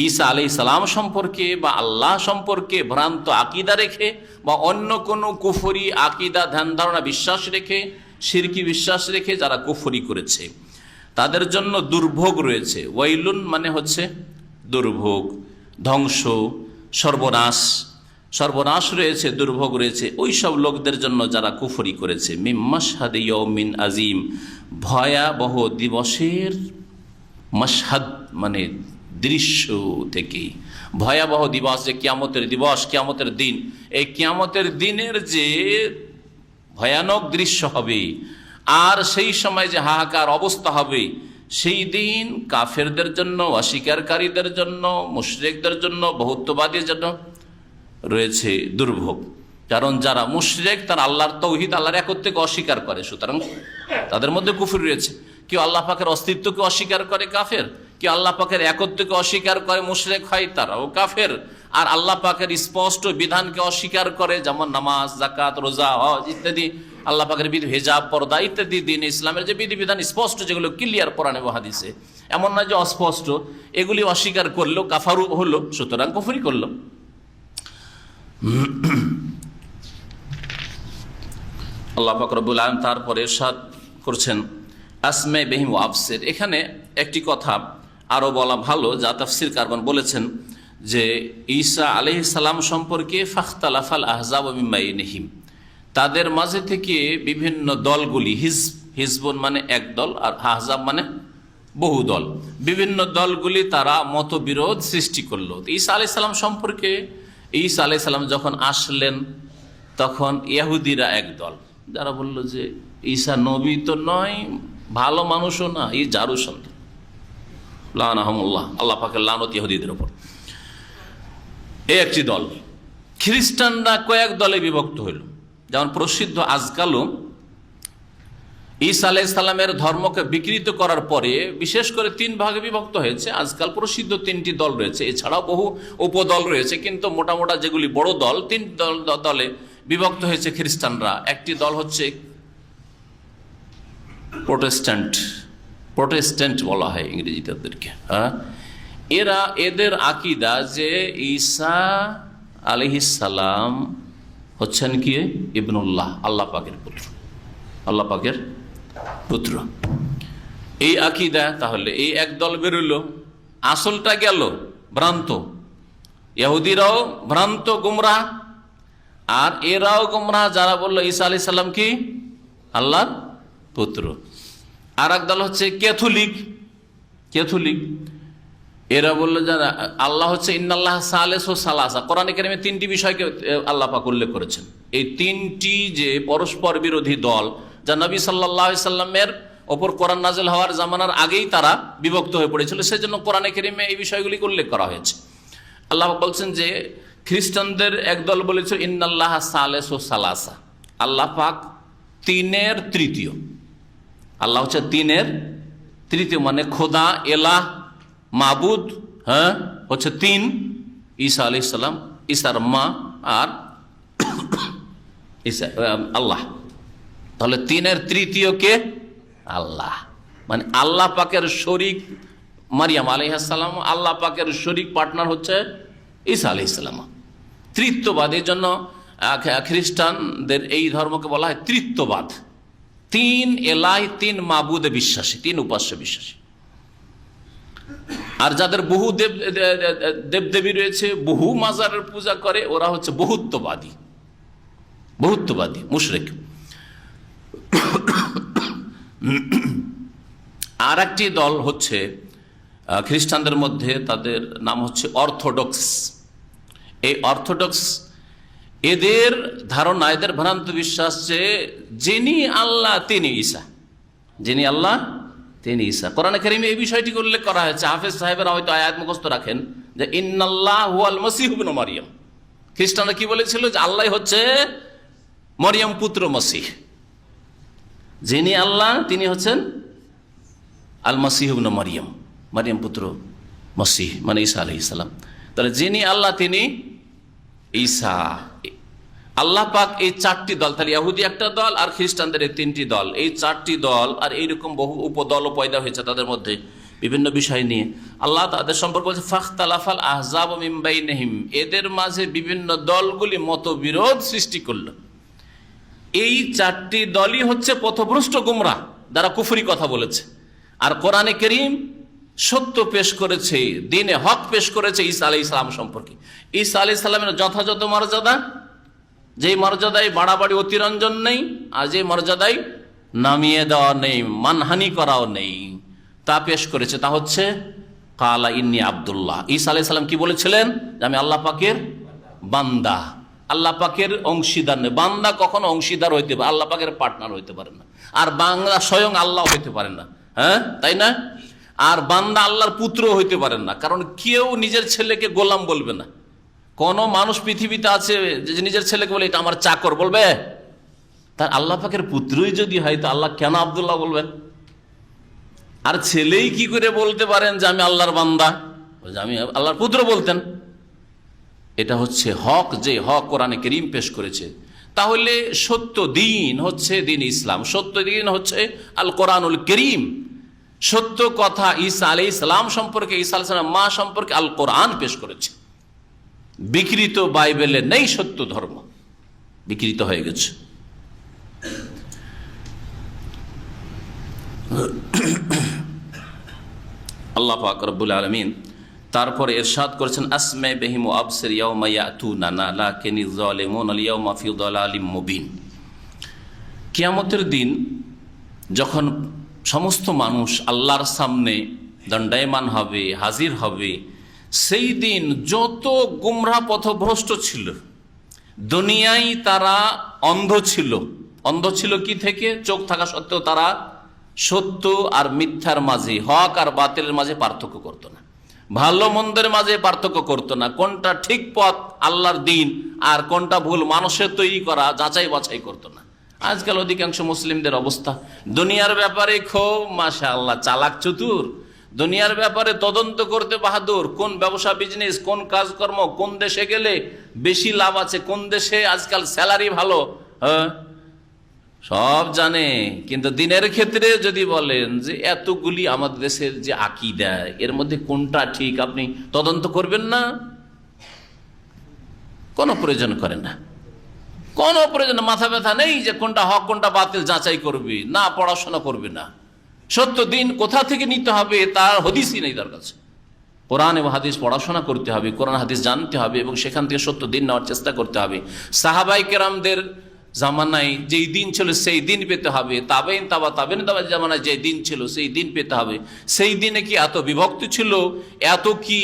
ঈসা আলাইহিস সালাম সম্পর্কে বা আল্লাহ সম্পর্কে ভ্রান্ত আকীদা রেখে বা অন্য কোনো কুফরি আকীদা ধ্যান ধারণা বিশ্বাস রেখে, শিরকি বিশ্বাস রেখে যারা কুফরি করেছে, তাদের জন্য দুর্ভোগ রয়েছে। ওয়াইলুন মানে হচ্ছে দুর্ভোগ, ধ্বংস, সর্বনাশ, সর্বনাশ রয়েছে, দুর্ভোগ রয়েছে ওই সব লোকদের জন্য যারা কুফরি করেছে। মিন মাশহাদি ইয়াউমিন আজিম, ভয়াবহ দিবসের, মাশহাদ মানে দৃশ্য থেকে, ভয়াবহ দিবস যে কিয়ামতের দিবস, কিয়ামতের দিন, এই কিয়ামতের দিনের যে ভয়ানক দৃশ্য হবে আর সেই সময় যে হাহাকার অবস্থা হবে, সেই দিন কাফেরদের জন্য, অস্বীকারীদের জন্য, মুশরিকদের জন্য, বহুত্ববাদীর জন্য রয়েছে দুর্ভোগ। কারণ যারা মুশরিক তারা আল্লাহর তৌহিদ, আল্লাহর একত্বকে অস্বীকার করে, সুতরাং তাদের মধ্যে কুফর রয়েছে। কেউ আল্লাহ পাকের অস্তিত্বকে অস্বীকার করে কাফের, কেউ আল্লাহ পাকের একত্বকে অস্বীকার করে মুশরিক হয়, তারাও কাফের। আর আল্লাহ পাকের স্পষ্ট বিধানকে অস্বীকার করে, যেমন নামাজ, যাকাত, রোজা, হজ ইত্যাদি, আল্লাহ পাকের বিধি, হিজাব, পর্দা ইত্যাদি দিন ইসলামের যে বিধিবিধান স্পষ্ট, যেগুলো ক্লিয়ার কোরআনে ও হাদিসে, এমন নয় যে অস্পষ্ট, এগুলি অস্বীকার করলো, কাফারু হলো, সুতরাং কুফরি করলো। আল্লাহ পাক রব্বুল আলামিন তারপরে ইরশাদ করছেন আসমে বিহিম ওয়া আবসির। এখানে একটি কথা আরো বলা ভালো, যা তাফসীর কারবান বলেছেন যে ঈসা আলাইহিস সালাম সম্পর্কে ফাখতালাফাল আহজাবু মিন বাইনিহিম, তাদের মাঝে থেকে বিভিন্ন দলগুলি, হিজবুন মানে এক দল আর আহজাব মানে বহু দল, বিভিন্ন দলগুলি তারা মতবিরোধ সৃষ্টি করলো ঈসা আলাইহিস সালাম সম্পর্কে। ঈসা আলাইহিস সালাম যখন আসলেন তখন ইহুদিরা এক দল, যারা বলল যে ঈসা নবী তো নয়, ভালো মানুষও না, এই জারু সন্তান, লানাহুমুল্লাহ, আল্লাহ পাকের লানত ইহুদিদের উপর। এই একটি দল। খ্রিস্টানরা কয়েক দলে বিভক্ত হইল। যেমন প্রসিদ্ধ আজকালও ঈসা আলাইহিস সালামের ধর্মকে বিকৃত করার পরে বিশেষ করে তিন ভাগে বিভক্ত হয়েছে। আজকাল প্রসিদ্ধ তিনটি দল রয়েছে, এছাড়াও বহু উপদল রয়েছে, কিন্তু মোটামোটা যেগুলি বড় দল, তিন দলে বিভক্ত হয়েছে খ্রিস্টানরা। একটি দল হচ্ছে প্রোটেস্ট্যান্ট বলা হয় ইংরেজিতে ওদেরকে। এদের আকীদা যে ঈসা আলাইহিস সালাম হচ্ছেন কি ইবনুল্লাহ, আল্লাহ পাকের পুত্র, আল্লাহ পাকের পুত্র, এই আকীদা। তাহলে এই এক দল বেরোলো, আসলটা গেল ভ্রান্ত, ইহুদিরাও ভ্রান্ত গুমরাহ, আর এরাও গুমরাহ যারা বললো ঈসা আলাইহিস সালাম কি আল্লাহর পুত্র। আর এক দল হচ্ছে ক্যাথলিক, এরা বললো যারা আল্লাহ হচ্ছে ইন্নাল্লাহ সালেসু সালাসা, কোরআনে কারিমে তিনটি বিষয়কে আল্লাহ পাক উল্লেখ করেছেন। এই তিনটি যে পরস্পর বিরোধী দল, যা নবী সাল্লাল্লাহু আলাইহি সাল্লামের ওপর কোরআন নাযিল হওয়ার জামানার আগেই তারা বিভক্ত হয়ে পড়েছিল, সেজন্য কোরআনে কারিমে এই বিষয়গুলিকে উল্লেখ করা হয়েছে। আল্লাহ বলছেন যে খ্রিস্টানদের একদল বলেছে ইন্নাল্লাহ সালেসু সালাসা, আল্লাহ পাক তিনের তৃতীয়, আল্লাহ হচ্ছে তিনের তৃতীয়, মানে খোদা, এলাহ, মাবুদ, হচ্ছে তিন, ঈসা আলাইহিস সালাম, ঈসার মা আর ঈসা আল্লাহ। তাহলে তিনের তৃতীয় কে? আল্লাহ। মানে আল্লাহ পাকের শরীক মারিয়াম আলাইহিস সালাম, আল্লাহ পাকের শরীক পার্টনার হচ্ছে ঈসা আলাইহিস সালাম। তৃত্ববাদ, এই জন্য খ্রিস্টানদের এই ধর্মকে বলা হয় তৃত্ববাদ। তিন এলাহ, তিন মাবুদে বিশ্বাসী, তিন উপাস্য বিশ্বাসী। আর যাদের বহু দেবদেবী রয়েছে, বহু মাজারের পূজা করে, ওরা হচ্ছে বহুত্ববাদী মুশরিক। আর একটি দল হচ্ছে খ্রিস্টানদের মধ্যে, তাদের নাম হচ্ছে অর্থোডক্স। এই অর্থোডক্স, এদের ধারণা, এদের ভ্রান্ত বিশ্বাস যে যিনি আল্লাহ তিনি ঈসা, যিনি আল্লাহ তিনি ঈসা। কোরআনে কারিমে এই বিষয়টি উল্লেখ করা হয়েছে। হাফেজ সাহেবেরা হয়তো আয়াত মুখস্থ রাখেন যে ইন্নাল্লাহু হুয়াল মাসীহু ইবনু মারইয়াম। খ্রিস্টানরা কি বলেছিল? যে আল্লাহ হচ্ছে মরিয়ম পুত্র মসিহ। যিনি আল্লাহ তিনি হচ্ছেন আল মাসীহু ইবনু মারইয়াম, মারিয়াম পুত্র মসিহ মানে ঈসা আলাইহিস সালাম। তাহলে যিনি আল্লাহ তিনি ঈসা। আল্লাহ পাক এই চারটি দল, তাহলে ইহুদি একটা দল আর খ্রিস্টানদের এই তিনটি দল, এই চারটি দল আর এইরকম বহু উপদলও পয়দা হয়েছে তাদের মধ্যে বিভিন্ন বিষয় নিয়ে। আল্লাহ তাদের সম্পর্কে বলছে ফাখতালাফাল আহজাব মিন বাইনিহিম, এদের মাঝে বিভিন্ন দলগুলি মতবিরোধ সৃষ্টি করল। এই চারটি দলই হচ্ছে পথভ্রষ্ট গুমরাহ, যারা কুফরি কথা বলেছে। আর কোরআনে কারীম সত্য পেশ করেছে, দ্বীনে হক পেশ করেছে ঈসা আলাইহিস সালাম সম্পর্কে। ঈসা আলাইহিস সালামের যথাযথ মর্যাদা, যেই মর্যাদায় বাড়াবাড়ি অতিরঞ্জন নেই, আর যে মর্যাদায় নামিয়ে দেওয়া নেই, মানহানি করাও নেই, তা পেশ করেছে। তা হচ্ছে কালা ইন্নী আব্দুল্লাহ। ঈসা আলাইহিস সালাম কি বলেছিলেন? যে আমি আল্লাহ পাকের বান্দা, আল্লাহ পাকের অংশীদার নেই। বান্দা কখনো অংশীদার হইতে পারে, আল্লাহ পাকের পার্টনার হইতে পারে না। আর বান্দা স্বয়ং আল্লাহ হইতে পারে না, হ্যাঁ তাই না? আর বান্দা আল্লাহর পুত্র হইতে পারেন না, কারণ কেউ নিজের ছেলেকে গোলাম বলবে না। কোন মানুষ পৃথিবীতে আছে যে নিজের ছেলেকে বলে এটা আমার চাকর বলবে? তার আল্লাহ পাকের পুত্রই যদি হয় তো আল্লাহ কেন আব্দুল্লাহ বলবেন? আর ছেলেই কি করে বলতে পারেন যে আমি আল্লাহর বান্দা, আমি আল্লাহর পুত্র বলতেন? এটা হচ্ছে হক, যে হক কোরআনে কারীম পেশ করেছে। তাহলে সত্য দিন হচ্ছে দিন ইসলাম, সত্য দিন হচ্ছে আল কোরআনুল কারীম। সত্য কথা ঈসা আলাইহিস সালাম সম্পর্কে, ঈসা আলাইহিস সালাম মা সম্পর্কে আল কোরআন পেশ করেছে। বিকৃত বাইবেলে নেই সত্য ধর্ম, বিকৃত হয়ে গেছে। আল্লাহ পাক রব্বুল আলামিন তারপরে ইরশাদ করেছেন আসমা বিহিম ওয়া আবসির ইয়াওমা ইয়াতুনা লাকিনিজ জালিমুন আল ইয়াওমা ফি দালালিম মুবিন। কিয়ামতের দিন যখন সমস্ত মানুষ আল্লাহর সামনে দণ্ডায়মান হবে, হাজির হবে, সেই দিন যত গুমরাহ পথভ্রষ্ট ছিল, দুনিয়ায় তারা অন্ধ ছিল। অন্ধ ছিল কি থেকে? চোখ থাকা সত্ত্বেও তারা সত্য আর মিথ্যার মাঝে, হক আর বাতিলের মাঝে পার্থক্য করতো না, ভালো মন্দের মাঝে পার্থক্য করতো না। কোনটা ঠিক পথ আল্লাহর দিন আর কোনটা ভুল মানুষের তৈরি করা যাচাই বাছাই করতো না। আজকাল অধিকাংশ মুসলিমদের অবস্থা, দুনিয়ার ব্যাপারে খুব মাশাআল্লাহ চালাক চতুর, দুনিয়ার ব্যাপারে তদন্ত করতে বাহাদুর, কোন ব্যবসা বিজনেস, কোন কাজকর্ম, কোন দেশে গেলে বেশি লাভ আছে, কোন দেশে আজকাল স্যালারি ভালো, হ্যাঁ সব জানে। কিন্তু দিনের ক্ষেত্রে যদি বলেন যে এতগুলি আমাদের দেশের যে আকীদা, এর মধ্যে কোনটা ঠিক আপনি তদন্ত করবেন না, কোনো প্রয়োজন করে না, কোনো প্রয়োজন, মাথা ব্যথা নেই যে কোনটা হক কোনটা বাতিল যাচাই করবে না, পড়াশোনা করবে না। সত্য দিন কোথা থেকে নিতে হবে তার হদিসই নেই তার কাছে। কোরআন এবং হাদিস পড়াশোনা করতে হবে, কোরআন হাদিস জানতে হবে এবং সেখান থেকে সত্য দিন নেওয়ার চেষ্টা করতে হবে। সাহাবাই কেরামদের জামানায় যেই দিন ছিল সেই দিন পেতে হবে, তাবেইন জামানায় যে দিন ছিল সেই দিন পেতে হবে। সেই দিনে কি এত বিভক্তি ছিল, এত কি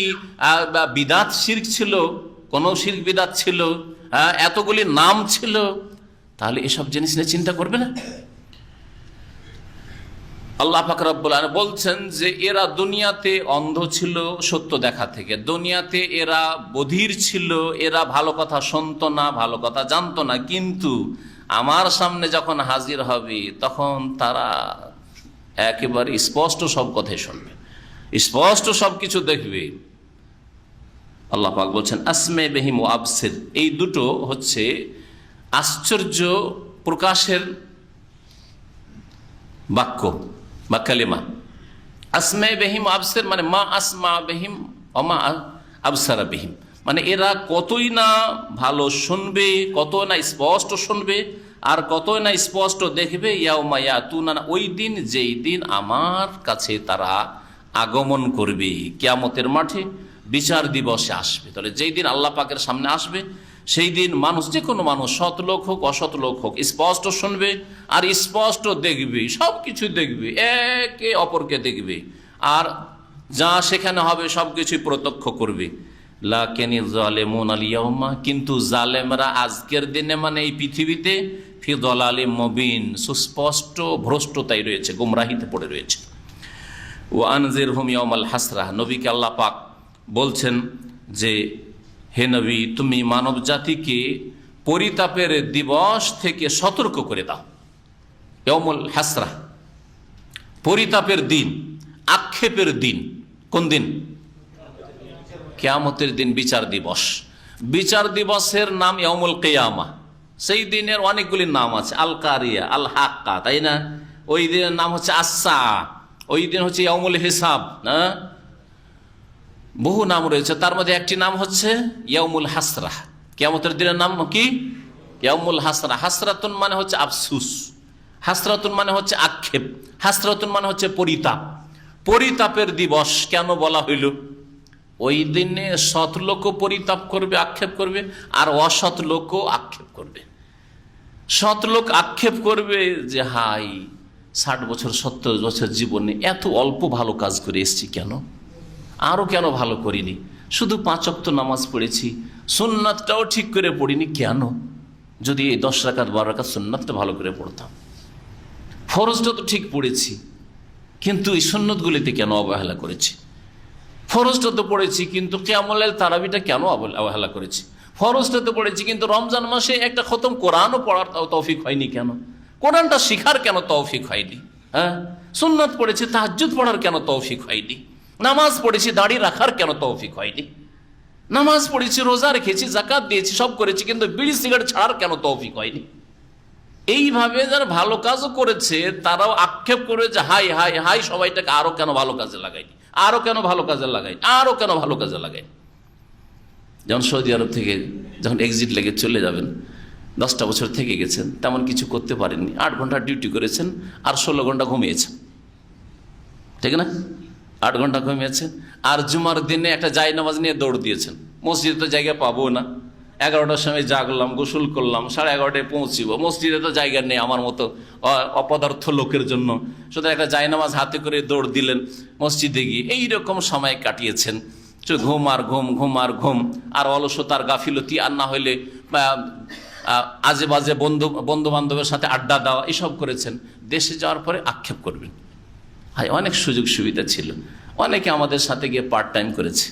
বিদাত শিরক ছিল, কোন শিরক বিদাত ছিল, এতগুলি নাম ছিল, তাহলে এসব জিনিস নিয়ে চিন্তা করবে না? আল্লাহ পাক রব্বুল আলামিন বলছেন যে এরা দুনিয়াতে অন্ধ ছিল সত্য দেখা থেকে, দুনিয়াতে এরা বধির ছিল, এরা ভালো কথা শুনতো না, ভালো কথা জানতো না, কিন্তু আমার সামনে যখন হাজির হবে তখন তারা একেবারে স্পষ্ট সব কথাই শুনবে, স্পষ্ট সব কিছু দেখবে। আল্লাহ পাক বলছেন আসমে বিহিম ওয়া আবসির, এই দুটো হচ্ছে আশ্চর্য প্রকাশের বাক্য বা কালেমা। আসমে বেহিম আবসির মানে মা আসমা বেহিম অমা আবসারা বেহিম, মানে এরা কতই না ভালো শুনবে, কত না স্পষ্ট শুনবে, আর কতই না স্পষ্ট দেখবে। ইয়াউমা ইয়াতুনা, ওই দিন যেই দিন আমার কাছে তারা আগমন করবে, কিয়ামতের মাঠে বিচার দিবসে আসবে। তাহলে যেই দিন আল্লাহ পাকের সামনে আসবে সেই দিন মানুষ, যে কোনো মানুষ, সৎ লোক হোক অসৎ লোক হোক, স্পষ্ট শুনবে আর স্পষ্ট দেখবে, সব কিছু দেখবে, একে অপরকে দেখবে, আর যা সেখানে হবে সব কিছুই প্রত্যক্ষ করবে। লাকিন যালিমুন আল ইয়াউমা, কিন্তু জালেমরা আজকের দিনে, মানে এই পৃথিবীতে, ফি দালালিম মুবিন, সুস্পষ্ট ভ্রষ্টতায় রয়েছে, গুমরাহিতে পড়ে রয়েছে। ওয়া আনজিরহুম ইয়াউমাল হাসরা, নবীকে আল্লাহ পাক বলছেন যে হে নবী, তুমি মানব জাতিকে পরিতাপের দিবস থেকে সতর্ক করে দাও। ইয়াউমুল হাসরা, পরিতাপের দিন, আক্ষেপের দিন। কোন দিন? কিয়ামতের দিন, বিচার দিবস। বিচার দিবসের নাম ইয়াউমুল কিয়ামা। সেই দিনের অনেকগুলি নাম আছে, আল কারিয়া, আল হাক্কা, তাই না? ওই দিনের নাম হচ্ছে আসা, ওই দিন হচ্ছে ইয়াউমুল হিসাব, না? বহু নাম রয়েছে, তার মধ্যে একটি নাম হচ্ছে ইয়াউমুল হাসরা। কিয়ামতের দিনের নাম কি? ইয়াউমুল হাসরা। হাসরাতুন মানে হচ্ছে আফসুস, হাসরাতুন মানে হচ্ছে আক্ষেপ, হাসরাতুন মানে হচ্ছে পরিতাপ। পরিতাপের দিবস কেন বলা হইল? ওই দিনে সৎ লোকও পরিতাপ করবে, আক্ষেপ করবে, আর অসৎ লোকও আক্ষেপ করবে। সৎ লোক আক্ষেপ করবে যে হাই, 60 বছর 70 বছর জীবনে এত অল্প ভালো কাজ করে এসেছি, কেন আরও কেন ভালো করিনি? শুধু 5 ওয়াক্ত নামাজ পড়েছি, সুন্নাতটাও ঠিক করে পড়িনি, কেন? যদি এই 10 রাকাত 12 রাকাত সুন্নাতটা ভালো করে পড়তাম। ফরজটা তো ঠিক পড়েছি, কিন্তু এই সুন্নতগুলিতে কেন অবহেলা করেছি? ফরজটা তো পড়েছি, কিন্তু কিয়ামুল লাইল তারাবিটা কেন অবহেলা করেছি? ফরজটা তো পড়েছি, কিন্তু রমজান মাসে একটা খতম কোরআনও পড়ার তৌফিক হয়নি, কেন? কোরআনটা শিখার কেন তৌফিক হয়নি? হ্যাঁ, সুন্নাত পড়েছি, তাহাজ্জুদ পড়ার কেন তৌফিক হয়নি? নামাজ পড়েছি, দাড়ি রাখার কেন তৌফিক হয়নি? নামাজ পড়েছি, রোজা রেখেছি, জাকাত দিয়েছি, সব করেছি, কিন্তু বিড়ি সিগারেট ছাড়ার কেন তৌফিক হয়নি? এইভাবে যারা ভালো কাজও করেছে তারাও আক্ষেপ করে যে হাই হাই হাই, সবাইটাকে আরো কেন ভালো কাজে লাগাইনি, আরো কেন ভালো কাজে লাগাইনি, আরো কেন ভালো কাজে লাগাইনি। যেমন সৌদি আরব থেকে যখন এক্সিট লেগে চলে যাবেন, 10টা বছর থেকে গেছেন, তেমন কিছু করতে পারেননি, 8 ঘন্টা ডিউটি করেছেন আর 16 ঘন্টা ঘুমিয়েছেন, ঠিক না? 8 ঘন্টা ঘুমিয়েছেন, আর জুমার দিনে একটা জায়নামাজ নিয়ে দৌড় দিয়েছেন। মসজিদে তো জায়গা পাবো না, 11টার সময় জাগলাম, গোসল করলাম, 11:30টায় পৌঁছিব, মসজিদে তো জায়গা নেই আমার মতো অপদার্থ লোকের জন্য, শুধু একটা জায়নামাজ হাতে করে দৌড় দিলেন মসজিদে গিয়ে। এইরকম সময় কাটিয়েছেন, ঘুম আর ঘুম, ঘুম আর ঘুম, আর অলসতার গাফিলতি, আর না হইলে আজে বাজে বন্ধু বান্ধবের সাথে আড্ডা দেওয়া, এসব করেছেন। দেশে যাওয়ার পরে আক্ষেপ করবেন, হাই অনেক সুযোগ সুবিধা ছিল, অনেকে আমাদের সাথে গিয়ে পার্ট টাইম করেছে,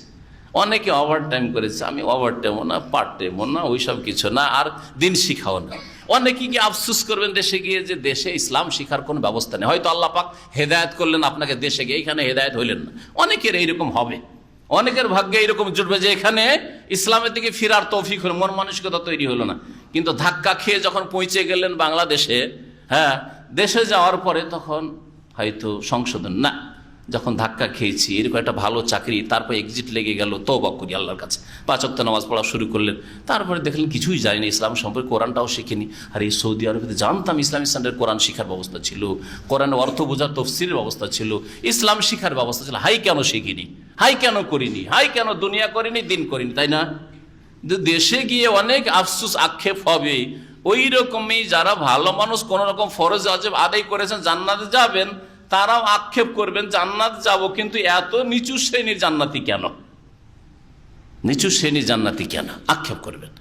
অনেকে ওভার টাইম করেছে, আমি ওভার টাইমও না, পার্ট টাইমও না, ওইসব কিছু না, আর দিন শিখাও না। অনেকে গিয়ে আফসোস করবেন দেশে গিয়ে যে দেশে ইসলাম শিখার কোনো ব্যবস্থা নেই। হয়তো আল্লাহ পাক হেদায়েত করলেন আপনাকে দেশে গিয়ে, এইখানে হেদায়েত হইলেন না। অনেকের এইরকম হবে, অনেকের ভাগ্যে এইরকম জুটবে যে এখানে ইসলামের দিকে ফিরার তৌফিক হলো, মন মানসিকতা তৈরি হলো না। কিন্তু ধাক্কা খেয়ে যখন পৌঁছে গেলেন বাংলাদেশে, হ্যাঁ, দেশে যাওয়ার পরে তখন হয়তো সংশোধন না, যখন ধাক্কা খেয়েছি, এরকম একটা ভালো চাকরি, তারপর এক্সিট লেগে গেল, তওবা করি আল্লাহর কাছে, 5 ওয়াক্ত নামাজ পড়া শুরু করলেন, তারপরে দেখলেন কিছুই জানি না ইসলাম সম্পর্কে, কোরআনটাও শিখিনি। আর এই সৌদি আরবে জানতাম ইসলামী স্ট্যান্ডার্ড কোরআন শিখার ব্যবস্থা ছিল, কোরআনের অর্থ বোঝার তফসিরের ব্যবস্থা ছিল, ইসলাম শিখার ব্যবস্থা ছিল, হাই কেন শিখিনি, হাই কেন করিনি, হাই কেন দুনিয়া করিনি, দিন করিনি, তাই না? দেশে গিয়ে অনেক আফসোস আক্ষেপ হবে। ওই রকমই যারা ভালো মানুষ, কোন রকম ফরজ ওয়াজিব আদায় করেছেন, জান্নাতে যাবেন, তারাও আক্ষেপ করবেন জান্নাত যাব, কিন্তু এত নিচু শ্রেণীর জান্নাতি কেন, নিচু শ্রেণীর জান্নাতি কেন, আক্ষেপ করবেন।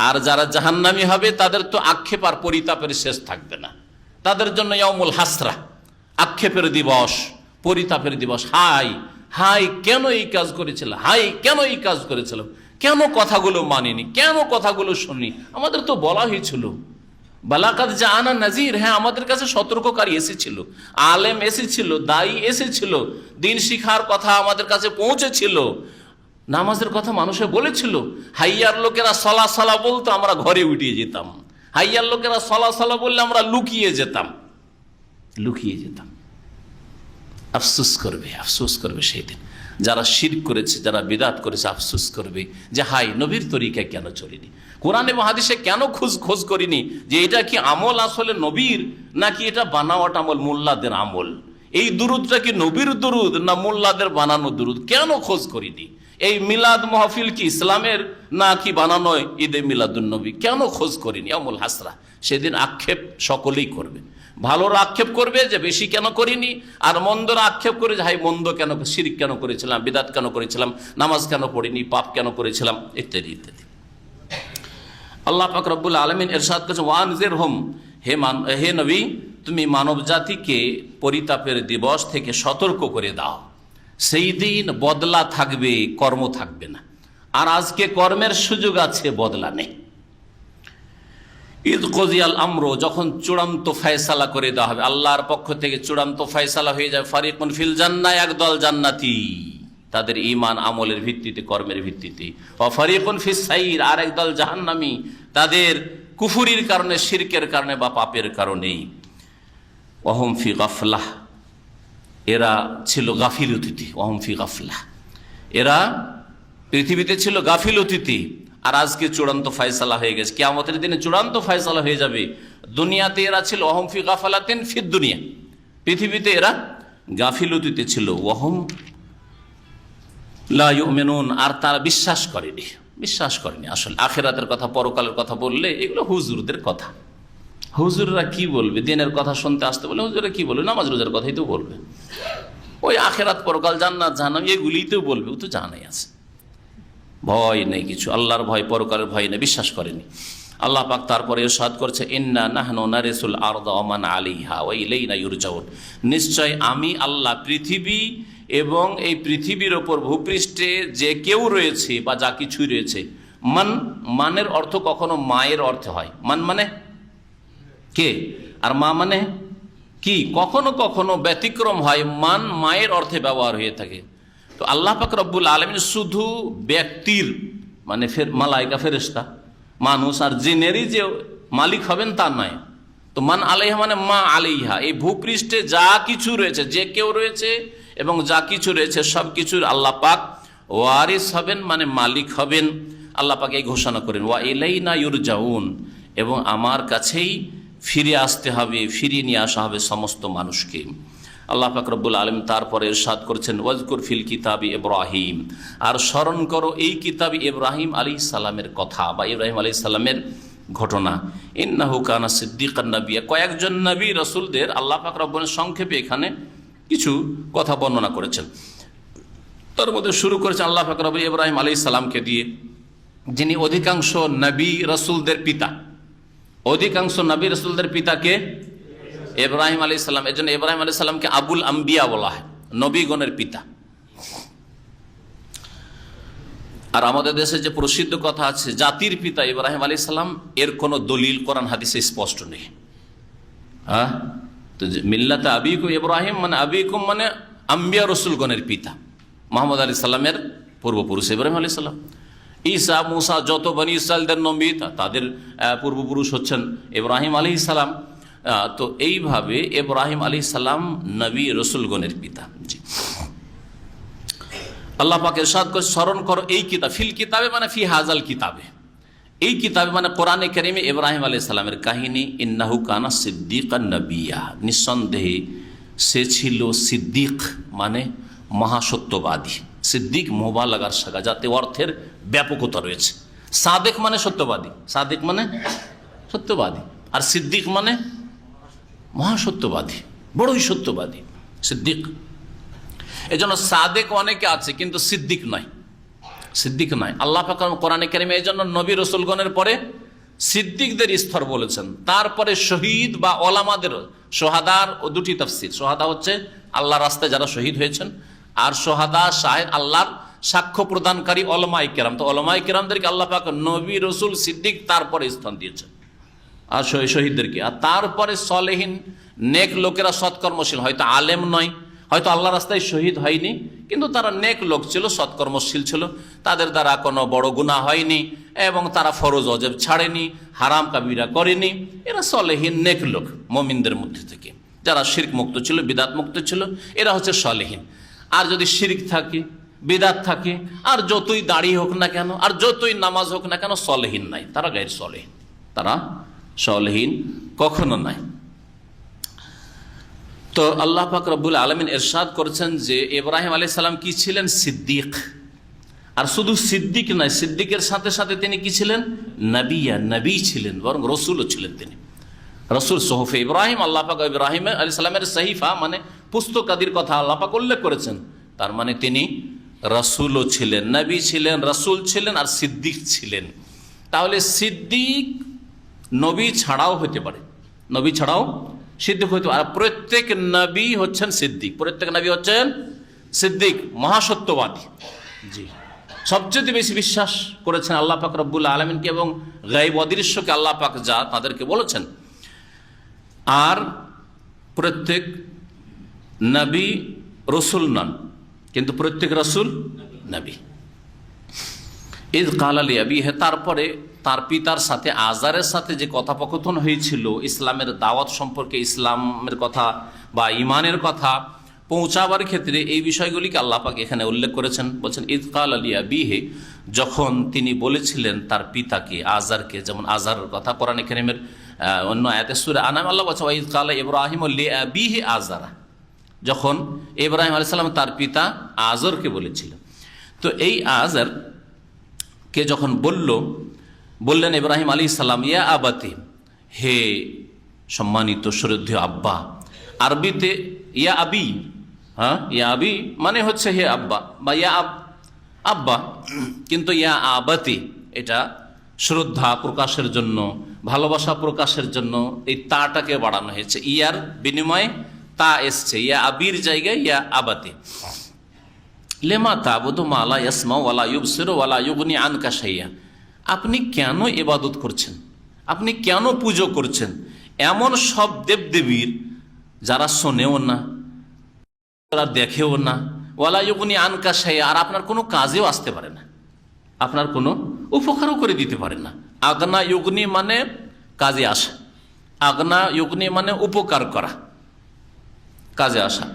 আর যারা জাহান্নামী হবে তাদের তো আক্ষেপ আর পরিতাপের শেষ থাকবে না, তাদের জন্য ইয়াউমুল হাসরা, আক্ষেপের দিবস, পরিতাপের দিবস। হাই হাই কেন এই কাজ করেছিলাম, হাই কেন এই কাজ করেছিলাম, কেন কথাগুলো মানিনি, কেন কথাগুলো শুনি, আমাদের তো বলা হয়েছিল, বালাকাত জাআনা নাজির, হ্যাঁ আমাদের কাছে সতর্ককারী এসেছিল, আলেম এসেছিল, দায়ী এসেছিল, দিন শিখার কথা আমাদের কাছে পৌঁছেছিল, নামাজের কথা মানুষে বলেছিল। হাইয়ার লোকেরা সলা সলা বলতো, আমরা ঘরে উঠিয়ে যেতাম, হাইয়ার লোকেরা সলা সলা বললে আমরা লুকিয়ে যেতাম, লুকিয়ে যেতাম। আফসোস করবে, আফসোস করবে সেই দিন যারা শিরক করেছে, যারা বিদআত করেছে, আফসোস করবে যে হাই নবীর তরিকায় কেন চলিনি, কোরআন এবং হাদিসে কেন খোঁজ করিনি যে এটা কি আমল আসলে নবীর, নাকি এটা বানাওয়াট আমল, মোল্লাদের আমল। এই দুরুদটা কি নবীর দুরুদ না মোল্লাদের বানানো দুরুদ? কেন খোঁজ করিনি? এই মিলাদ মাহফিল কি ইসলামের না কি বানানো ঈদে মিলাদুন্নবী? কেন খোঁজ করিনি? আমুল হাসরা। সেদিন আক্ষেপ সকলেই করবে। ভালোর আক্ষেপ করবে যে বেশি কেন করিনি, আর মন্দর আক্ষেপ করে যে হাই মন্দ কেন, শিরক কেন করেছিলাম, বিদাত কেন করেছিলাম, নামাজ কেন পড়িনি, পাপ কেন করেছিলাম, ইত্যাদি ইত্যাদি। আল্লাহ পাক রব্বুল আলামিন ইরশাদ করেছেন, ওয়ানজিরহুম, হে নবী তুমি মানব জাতিকে পরিতাপের দিবস থেকে সতর্ক করে দাও। সেই দিন বদলা থাকবে, কর্ম থাকবে না। আর আজকে কর্মের সুযোগ আছে, বদলা নেই। ঈদ কজিয়াল আমর, যখন চূড়ান্ত ফয়সালা করে দেওয়া হবে, আল্লাহর পক্ষ থেকে চূড়ান্ত ফয়সালা হয়ে যায়। ফারিকুন ফিল জান্নাহ, একদল জান্নাতি, তাদের ঈমান আমলের ভিত্তিতে, কর্মের ভিত্তিতে। ওয়া ফারিকুন ফিস সাইর, আর একদল জাহান্নামী, তাদের কুফরির কারণে, শিরকের কারণে বা পাপের কারণেই। ওয়াহুম ফি গাফলাহ, এরা ছিল গাফিল অতিথি। ওয়াহুম ফি গাফলাহ, এরা পৃথিবীতে ছিল গাফিল অতিথি, আর আজকে চূড়ান্ত ফয়সালা হয়ে গেছে। কিয়ামতের দিনে চূড়ান্ত ফয়সালা হয়ে যাবে। দুনিয়াতে এরা ছিল ওয়াহুম ফি গাফলাতিন ফিদ দুনিয়া, পৃথিবীতে এরা গাফিলতিতে ছিল। ওয়াহুম লা ইউমিনুন, আর তারা বিশ্বাস করেনি। আসলে আখিরাতের কথা, পরকালের কথা বললে এগুলো হুজুরদের কথা। হুজুররা কি বলবে? দিনের কথা শুনতে আসতে বলে হুজুররা কি বলবে? নামাজ রোজার কথাই তো বলবে। ওই আখিরাত, পরকাল, জান্নাত, জাহান্নাম এগুলিই তো বলবে। ও তো জানাই আছে, ভয় নেই কিছু, আল্লাহর ভয়, পরকালের ভয় নেই, বিশ্বাস করেনি। আল্লাহ পাক তারপরে ইরশাদ করছে, ইন্না নাহনু নারিসুল আরদা ওয়া মান আলাইহা ওয়া ইলাইনা ইরজাউন, নিশ্চয় আমি আল্লাহ পৃথিবী এবং এই পৃথিবীর ওপর ভূপৃষ্ঠে যে কেউ রয়েছে বা যা কিছুই রয়েছে। মানের অর্থ কখনো মায়ের অর্থে হয়, মান মানে কে, আর মা মানে কি। কখনো কখনো ব্যতিক্রম হয়, মান মায়ের অর্থে ব্যবহার হয়ে থাকে। তো আল্লাহ পাক রব্বুল আলামিন শুধু ব্যক্তির মানে মালাইকা, ফেরেশতা, মানুষ আর জিনেরই যে মালিক হবেন তা নয়। তো মান আলাইহা মানে মা আলাইহা, এই ভূপৃষ্ঠে যা কিছু রয়েছে, যে কেউ রয়েছে এবং যা কিছু রয়েছে সব কিছুর আল্লাহ পাক ওয়ারিস হবেন, মানে মালিক হবেন। আল্লাহ পাক এই ঘোষণা করেন, ওয়া ইলাইনা ইরজাউন, এবং আমার কাছেই ফিরে আসতে হবে, ফিরিয়ে নিয়ে আসা হবে সমস্ত মানুষকে। আল্লাহ পাক রব্বুল আলামিন তারপরে ইরশাদ করেছেন, ওয়াজকুর ফিল কিতাবি ইব্রাহিম, আর স্মরণ করো এই কিতাবি ইব্রাহিম আলাইহিস সালামের কথা বা ইব্রাহিম আলাইহিস সালামের ঘটনা। ইন্নাহু কানা সিদ্দিকান নাবিয়্যা, কয়েকজন নবী রাসূলদের আল্লাহ পাক রব্বুল সংক্ষেপে এখানে কিছু কথা বর্ণনা করেছেন। তার মধ্যে শুরু করেছেন আল্লাহ পাক রব্বুল ইব্রাহিম আলাইহিস সালামকে দিয়ে, যিনি অধিকাংশ নবী রাসূলদের পিতা। অধিকাংশ নবী রাসূলদের পিতাকে ইব্রাহিম আলাইহিস সালাম। এজন্য ইব্রাহিম আলাইহিস সালামকে আবুল আম্বিয়া বলা হয়, নবীগণের পিতা। আর আমাদের দেশে যে প্রসিদ্ধ কথা আছে জাতির পিতা ইব্রাহিম আলাইহিস সালাম, এর কোনো দলিল কোরআন হাদিসে স্পষ্ট নেই। হ্যাঁ, তো মিল্লাতে আবিকুম ইব্রাহিম মানে আবিকুম মানে আম্বিয়া রসুলগণের পিতা, মুহাম্মদ আলাইহিস সালামের পূর্বপুরুষ ইব্রাহিম আলাইহিস সালাম। ঈসা, মুসা, যত বনি ইসরাইলদের নবী তাদের পূর্বপুরুষ হচ্ছেন ইব্রাহিম আলাইহিস সালাম। তো এইভাবে ইব্রাহিম আলাইহিস সালাম নবী রসুলগণের পিতা। জি, আল্লাহ পাক ইরশাদ করে, স্মরণ করো এই কিতাব, ফিল কিতাবে মানে ফি হাজাল কিতাবে, এই কিতাবে মানে কোরআনে কারিমে ইব্রাহিম আলাইহিস সালামের কাহিনী। ইন্নাহু কানা সিদ্দিকান নাবিয়্যা, নিঃসন্দেহে সে ছিল সিদ্দিক মানে মহাসত্যবাদী। সিদ্দিক মুবালাগার সাগা, যাতে অর্থের ব্যাপকতা রয়েছে। সাদেক মানে সত্যবাদী, সাদেক মানে সত্যবাদী, আর সিদ্দিক মানে মহাসত্যবাদী, বড়ই সত্যবাদী সিদ্দিক। এজন্য সাদেক অনেকে আছে কিন্তু সিদ্দিক নয়, সিদ্দিক নয়। আল্লাহ পাক কোরআনে কারিমে এই জন্য নবী রসুলগণের পরে সিদ্দিকদের স্তর বলেছেন, তারপরে শহীদ বা ওলামাদের, সোহাদার ও দুটি তাফসীর। সোহাদা হচ্ছে আল্লাহ রাস্তায় যারা শহীদ হয়েছেন, আর সোহাদা শাহেদ আল্লাহর সাক্ষ্য প্রদানকারী ওলামায়ে কেরাম। তো ওলামায়ে কেরামদেরকে আল্লাহ পাক নবী রসুল সিদ্দিক তারপরে স্থান দিয়েছেন, আর শহীদদেরকে। আর তারপরে সলেহীন নেক লোকেরা, সৎকর্মশীল, হয়তো আলেম নয়, হয়তো আল্লাহ রাস্তায় শহীদ হয়নি, কিন্তু তারা নেক লোক ছিল, সৎকর্মশীল ছিল, তাদের দ্বারা কোনো বড় গুনাহ হয়নি এবং তারা ফরজ অজেব ছাড়েনি, হারাম কাবিরা করেনি। এরা সলেহীন নেক লোক মুমিনদের মধ্যে থেকে, যারা শিরক মুক্ত ছিল, বিদাত মুক্ত ছিল, এরা হচ্ছে সলেহীন। আর যদি শিরক থাকে, বিদাত থাকে, আর যতই দাড়ি হোক না কেন, আর যতই নামাজ হোক না কেন, সলেহীন নাই, তারা গায়ের সলেহীন, তারা সলেহীন কখনো নাই। তো আল্লাহ পাক রব্বুল আলামিন ইরশাদ করেছেন যে ইব্রাহিম আলাইহিস সালাম কি ছিলেন? সিদ্দিক। আর শুধু সিদ্দিক নয়, সিদ্দিকের সাথে সাথে তিনি কি ছিলেন? নবী ছিলেন, বরং রসুলও ছিলেন। তিনি রসুল। সোহফে ইব্রাহিম, আল্লাহ পাক ইব্রাহিম আলাইহিস সালামের সহিফা মানে পুস্তকাদির কথা আল্লাহ পাক উল্লেখ করেছেন। তার মানে তিনি রসুলও ছিলেন, নবী ছিলেন, রসুল ছিলেন, আর সিদ্দিক ছিলেন। তাহলে সিদ্দিক নবী ছাড়াও হতে পারে, নবী ছাড়াও সিদ্দিক হইতে পারে। আর প্রত্যেক নবী হচ্ছেন সিদ্দিক, প্রত্যেক নবী হচ্ছেন সিদ্দিক, মহাসত্যবাদী। জি, সবচেয়ে বেশি বিশ্বাস করেছেন আল্লাহ পাক রব্বুল আলামিনকে এবং গায়ব অদৃশ্যকে আল্লাহ পাক যা তাদেরকে বলেছেন। আর প্রত্যেক নবী রসুল নন, কিন্তু প্রত্যেক রসুল নবী। ইদ কাল আলী আবিহে, তারপরে তার পিতার সাথে আজারের সাথে যে কথোপকথন হয়েছিল ইসলামের দাওয়াত সম্পর্কে, ইসলামের কথা বা ইমানের কথা পৌঁছাবার ক্ষেত্রে, এই বিষয়গুলিকে আল্লাহ পাক এখানে উল্লেখ করেছেন। বলছেন ইদ কাল আলী আবিহে, যখন তিনি বলেছিলেন তার পিতাকে, আজারকে। যেমন আজারের কথা কোরআনে কারীমের অন্য আয়াতে সূরা আনাম আল্লাহ বলছেন ইদ কাল ইব্রাহিম লি আবিহি আজারা, যখন ইব্রাহিম আলাইহিস সালাম তার পিতা আজরকে বলেছিলেন। তো এই আজর কে যখন বললেন ইব্রাহিম আলাইহিস সালাম, ইয়া আবাতি, হে সম্মানিত শ্রদ্ধেয় আব্বা। আরবিতে ইয়া আবি, ইয়া আবি মানে হচ্ছে হে আব্বা বা ইয়া আব্বা, কিন্তু ইয়া আবাতি এটা শ্রদ্ধা প্রকাশের জন্য, ভালোবাসা প্রকাশের জন্য এই তাটাকে বাড়ানো হয়েছে। ইয়ার বিনিময়ে তা এসছে, ইয়া আবির জায়গায় ইয়া আবাতি। লেমা তাবুদু মা লা ইয়াসমাউ ওয়া লা ইউবসিরু ওয়া লা ইউগনি আনকা শাইআ, আপনি কেন ইবাদত করছেন, আপনি কেন পুজো করছেন এমন সব দেবদেবীর যারা শোনেও না, যারা দেখেও না, ওয়ালা ইউগনি আনকা শাইআ, আর আপনার কোনো কাজেও আসতে পারে না, আপনার কোনো উপকারও করে দিতে পারে না। আগনা ইউগনি মানে কাজে আসা, আগনা ইউগনি মানে উপকার করা, কাজে আসা।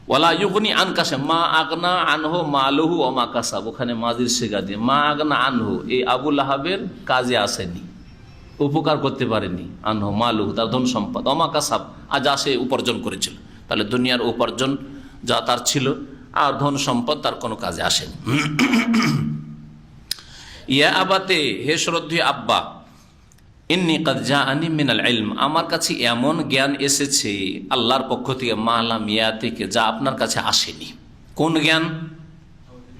ওয়ালা ইউগনি আনকাশে, মা আগনা আনহু মালুহু ও মা কাসাব, ওখানে মাজির শিগা দিয়ে মা আগনা আনহু, এই আবু লাহাবের কাজে আসেনি, উপকার করতে পারেনি। আনহু মালুহু, তার ধন সম্পদ, অমা কাসাব, আজ আসে উপার্জন করেছিল। তাহলে দুনিয়ার উপার্জন যা তার ছিল আর ধন সম্পদ তার কোনো কাজে আসেনি। ইয়া আবাতে, হে শ্রদ্ধেয় আব্বা, ইন্নী কাদ জাআনি মিনাল ইলম, আমার কাছে এমন জ্ঞান এসেছে আল্লাহর পক্ষ থেকে, মা লাম ইয়াতিকা, যা আপনার কাছে আসেনি। কোন জ্ঞান?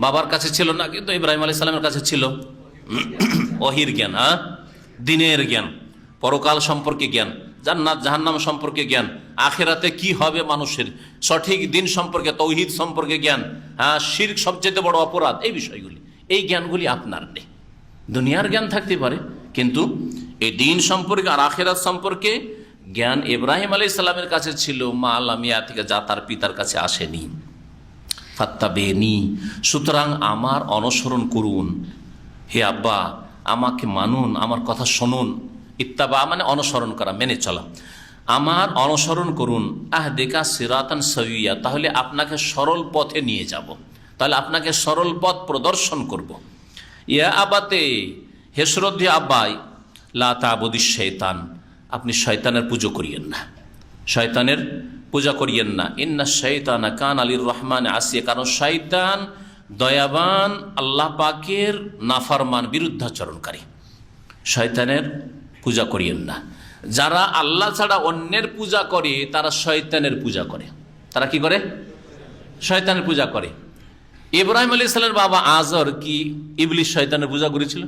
বাবার কাছে ছিল না, কিন্তু ইব্রাহিম আলাইহিস সালামের কাছে ছিল ওহীর জ্ঞান, দ্বীনের জ্ঞান, পরকাল সম্পর্কে জ্ঞান, জান্নাত জাহান্নাম সম্পর্কে জ্ঞান, আখিরাতে কি হবে মানুষের, সঠিক দিন সম্পর্কে, তৌহিদ সম্পর্কে জ্ঞান, শিরক সবচেয়ে বড় অপরাধ, এই বিষয়গুলি, এই জ্ঞানগুলি আপনার নেই। দুনিয়ার জ্ঞান থাকতে পারে, কিন্তু এই দিন সম্পর্কে আর আখিরাত সম্পর্কে জ্ঞান ইব্রাহিম আলাইহিস সালামের কাছে ছিল, মা লাম ইয়াতিকা, যা তার পিতার কাছে আসেনি। ফাত্তাবিনি, সুতরাং আমার অনুসরণ করুন। হে আব্বা, আমাকে মানুন, আমার কথা শুনুন। ইত্তাবা মানে অনুসরণ করা, মেনে চলা। আমার অনুসরণ করুন। আহদিকা সিরাতান সাওয়িয়া, তাহলে আপনাকে সরল পথে নিয়ে যাব, তাহলে আপনাকে সরল পথ প্রদর্শন করব। ইয়া আবাতে, হে শ্রদ্ধেয় আব্বাই, লা তা'বুদিশ শাইতান, আপনি শয়তানের পুজো করিয়েন না, শয়তানের পূজা করিয়েন না। ইন্না শাইতানা কানা লির রহমান আসিয়া, কারণ শয়তান দয়াবান আল্লাহ পাকের নাফরমান, বিরুদ্ধাচরণকারী। শয়তানের পূজা করিয়েন না। যারা আল্লাহ ছাড়া অন্যের পূজা করে তারা শয়তানের পূজা করে। তারা কি করে? শয়তানের পূজা করে। ইব্রাহিম আলাইহিস সালামের বাবা আজর কি ইবলিস শয়তানের পূজা করেছিল?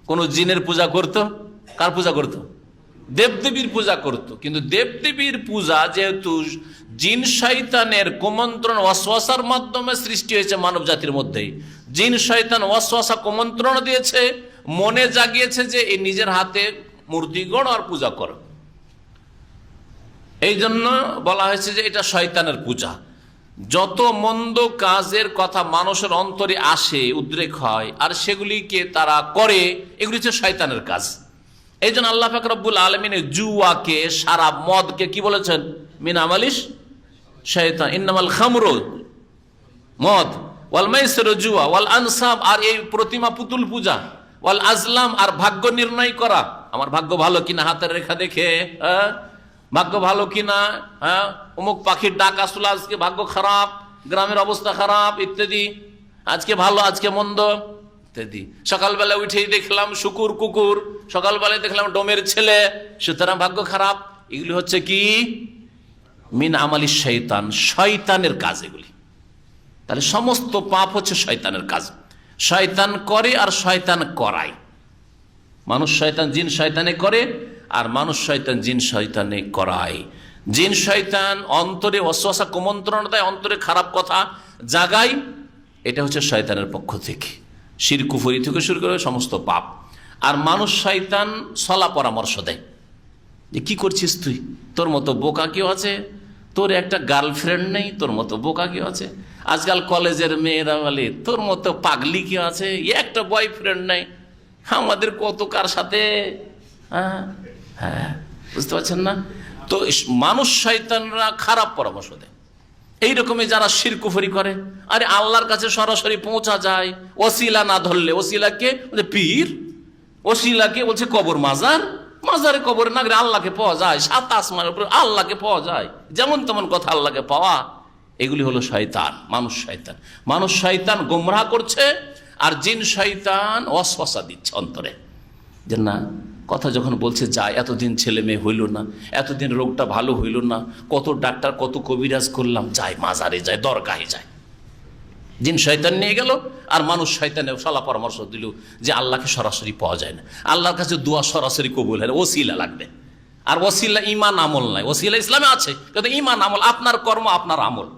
কোন জিনের পূজা করত? কার পূজা করত? দেবদেবীর পূজা করত। কিন্তু দেবদেবীর পূজা যেহেতু জিন শয়তানের কুমন্ত্রণ ওয়াসওয়াসার মাধ্যমে সৃষ্টি হয়েছে মানব জাতির মধ্যে, জিন শয়তান ওয়াসওয়াসা কুমন্ত্রণ দিয়েছে, মনে জাগিয়েছে যে এই নিজের হাতে মূর্তি গড় আর পূজা করো, এই জন্য বলা হয়েছে যে এটা শয়তানের পূজা। যত মন্দ কাজের কথা মানুষের অন্তরে আসে, উদ্রেক হয়, আর সেগুলিকে তারা করে, এগুলি হচ্ছে শয়তানের কাজ। এই জন্য আল্লাহ পাক রব্বুল আলামিন জুয়াকে, শরাব, মদকে কি বলেছেন? মিন আমালিশ শয়তান, ইন্নামাল খামরু, মদ, ওয়াল মাইসিরু, জুয়া, ওয়াল আনসাব, আর এই প্রতিমা পুতুল পূজা, ওয়াল আজলাম, আর ভাগ্য নির্ণয় করা, আমার ভাগ্য ভালো কিনা হাতের রেখা দেখে, ভাগ্য ভালো কিনা, হ্যাঁ অমুক পাখির ডাক আসলো, আজকে ভাগ্য খারাপ, গ্রামের অবস্থা খারাপ ইত্যাদি, আজকে ভালো আজকে মন্দ ইত্যাদি। সকালবেলা উঠেই দেখলাম শুকুর কুকুর, সকালবেলায় দেখলাম ডোমের ছেলে, সুতরাং ভাগ্য খারাপ। এগুলি হচ্ছে কি মিন আমালি শয়তান, শয়তানের কাজ এগুলি। তাহলে সমস্ত পাপ হচ্ছে শয়তানের কাজ। শয়তান করে আর শয়তান করায়। মানুষ শয়তান জিন শয়তানে করে, আর মানুষ শয়তান জিন শয়তানে করায়। জিন শয়তান অন্তরে ওয়াসওয়াসা কুমন্ত্রণা দেয়, অন্তরে খারাপ কথা জাগায়, এটা হচ্ছে শয়তানের পক্ষ থেকে। শিরক কুফরি থেকে শুরু করে সমস্ত পাপ। আর মানুষ শয়তান সলা পরামর্শ দেয় যে কি করছিস তুই, তোর মতো বোকা কেউ আছে, তোর একটা গার্লফ্রেন্ড নেই, তোর মতো বোকা কেউ আছে। আজকাল কলেজের মেয়েরা বলে তোর মতো পাগলি কেউ আছে, একটা বয়ফ্রেন্ড নেই, আমাদের কত কার সাথে। হ্যাঁ হ্যাঁ, বুঝতে পারছেন না? তো মানুষ শয়তানরা খারাপ পরামর্শ দেয়। এইরকমই যারা শিরক কুফরি করে, আরে আল্লাহর কাছে সরাসরি পৌঁছা যায় ওসিলা না ধরলে। ওসিলাকে পীর, ওসিলাকে বলছে কবর, মাজার, মাজারে কবরে না গেলে আল্লাহকে পাওয়া যায়, সাত আসমানের উপরে আল্লাহকে পাওয়া যায়, যেমন তেমন কথা আল্লাহকে পাওয়া। এগুলি হলো শয়তান, মানুষ শয়তান। মানুষ শয়তান গোমরাহ করছে, আর জিন শয়তান ওয়াসওয়াসা দিচ্ছে অন্তরে, যে না কথা যখন বলছে যায়, এতদিন ছেলে মেয়ে হইল না, এতদিন রোগটা ভালো হইল না, কত ডাক্তার কত কবিরাজ করলাম, যায় মাজারে যায়, দরগাহে যায়। জিন শয়তান নিয়ে গেল, আর মানুষ শয়তানে সলা পরামর্শ দিল যে আল্লাহকে সরাসরি পাওয়া যায় না, আল্লাহর কাছে দোয়া সরাসরি কবুল হয় না, ওসিলা লাগবে। আর ওসিলা ইমান আমল নাই। ওসিলা ইসলামে আছে, কিন্তু ইমান আমল, আপনার কর্ম আপনার আমল,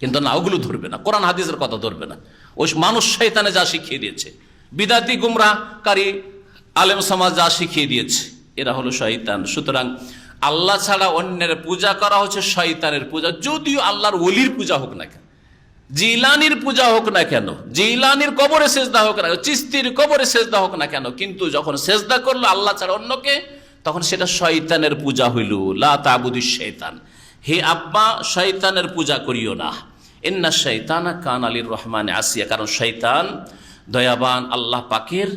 কিন্তু না ওগুলো ধরবে না, কোরআন হাদিসের কথা ধরবে না। ওই মানুষ শয়তানে যা শিখিয়ে দিয়েছে, বিদাতি গুমরাহকারী আলেম সমাজ যা শিখিয়ে দিয়েছে, এরা হলো শয়তান। সুতরাং আল্লাহ ছাড়া অন্যের পূজা করা হচ্ছে শয়তানের পূজা। যদিও আল্লাহর ওলির পূজা হোক না কেন, জিলানির পূজা হোক না কেন, জিলানির কবরে সেজদা হোক না, চিস্তির কবরে সেজদা হোক না কেন, কিন্তু যখন সেজদা করলো আল্লাহ ছাড়া অন্যকে, তখন সেটা শয়তানের পূজা হইল। লা তা'বুদিশ শয়তান, হে আব্বা শয়তানের পূজা করিও না। ইন্না শাইতানা কানা লির রহমানে আসিয়া, কারণ শয়তান দয়াবান আল্লাহ পাকের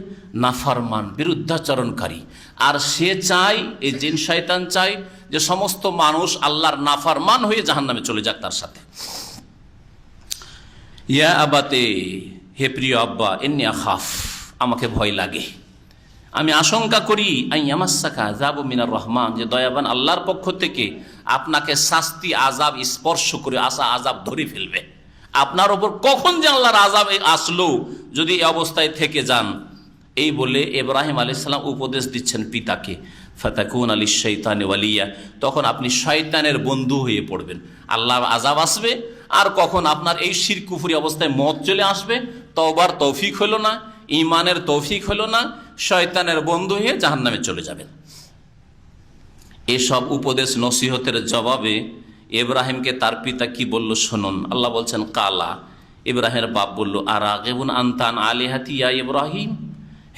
নাফরমান, বিরুদ্ধাচরণকারী। আর সে চায়, এই জিন শয়তান চায় যে সমস্ত মানুষ আল্লাহর নাফরমান হয়ে জাহান্নামে চলে যাক তার সাথে। ইয়া আবাতে, হে প্রিয় আব্বা, ইন্নী আখাফ, আমাকে ভয় লাগে, আমি আশঙ্কা করি, আইয়ামাসসাকা আযাবু মিনার রহমান, যে দয়াবান আল্লাহর পক্ষ থেকে আপনাকে শাস্তি আযাব স্পর্শ করে আসা, আযাব ধরে ফেলবে আপনার ওপর। কখন যে আল্লাহর আযাব আসলো যদি এই অবস্থায় থেকে যান। এই বলে ইব্রাহিম আলাইহিস সালাম উপদেশ দিচ্ছেন পিতাকে, ফাতাকুন আলিশ শাইতানি ওয়ালিয়া, তখন আপনি শয়তানের বন্ধু হয়ে পড়বেন। আল্লাহর আযাব আসবে, আর কখন আপনার এই শিরক কুফরি অবস্থায় মত চলে আসবে, তওবার তৌফিক হলো না, ঈমানের তৌফিক হলো না, শয়তানের বন্ধু হয়ে জাহান্নামে চলে যাবেন। এসব উপদেশ নসিহতের জবাবে ইব্রাহিমকে তার পিতা কি বলল শুনুন। আল্লাহ বলছেন কালা, ইব্রাহিমের বাপ বলল, আরাগিবুন আনতা আন আলিহাতি ইয়া ইব্রাহিম,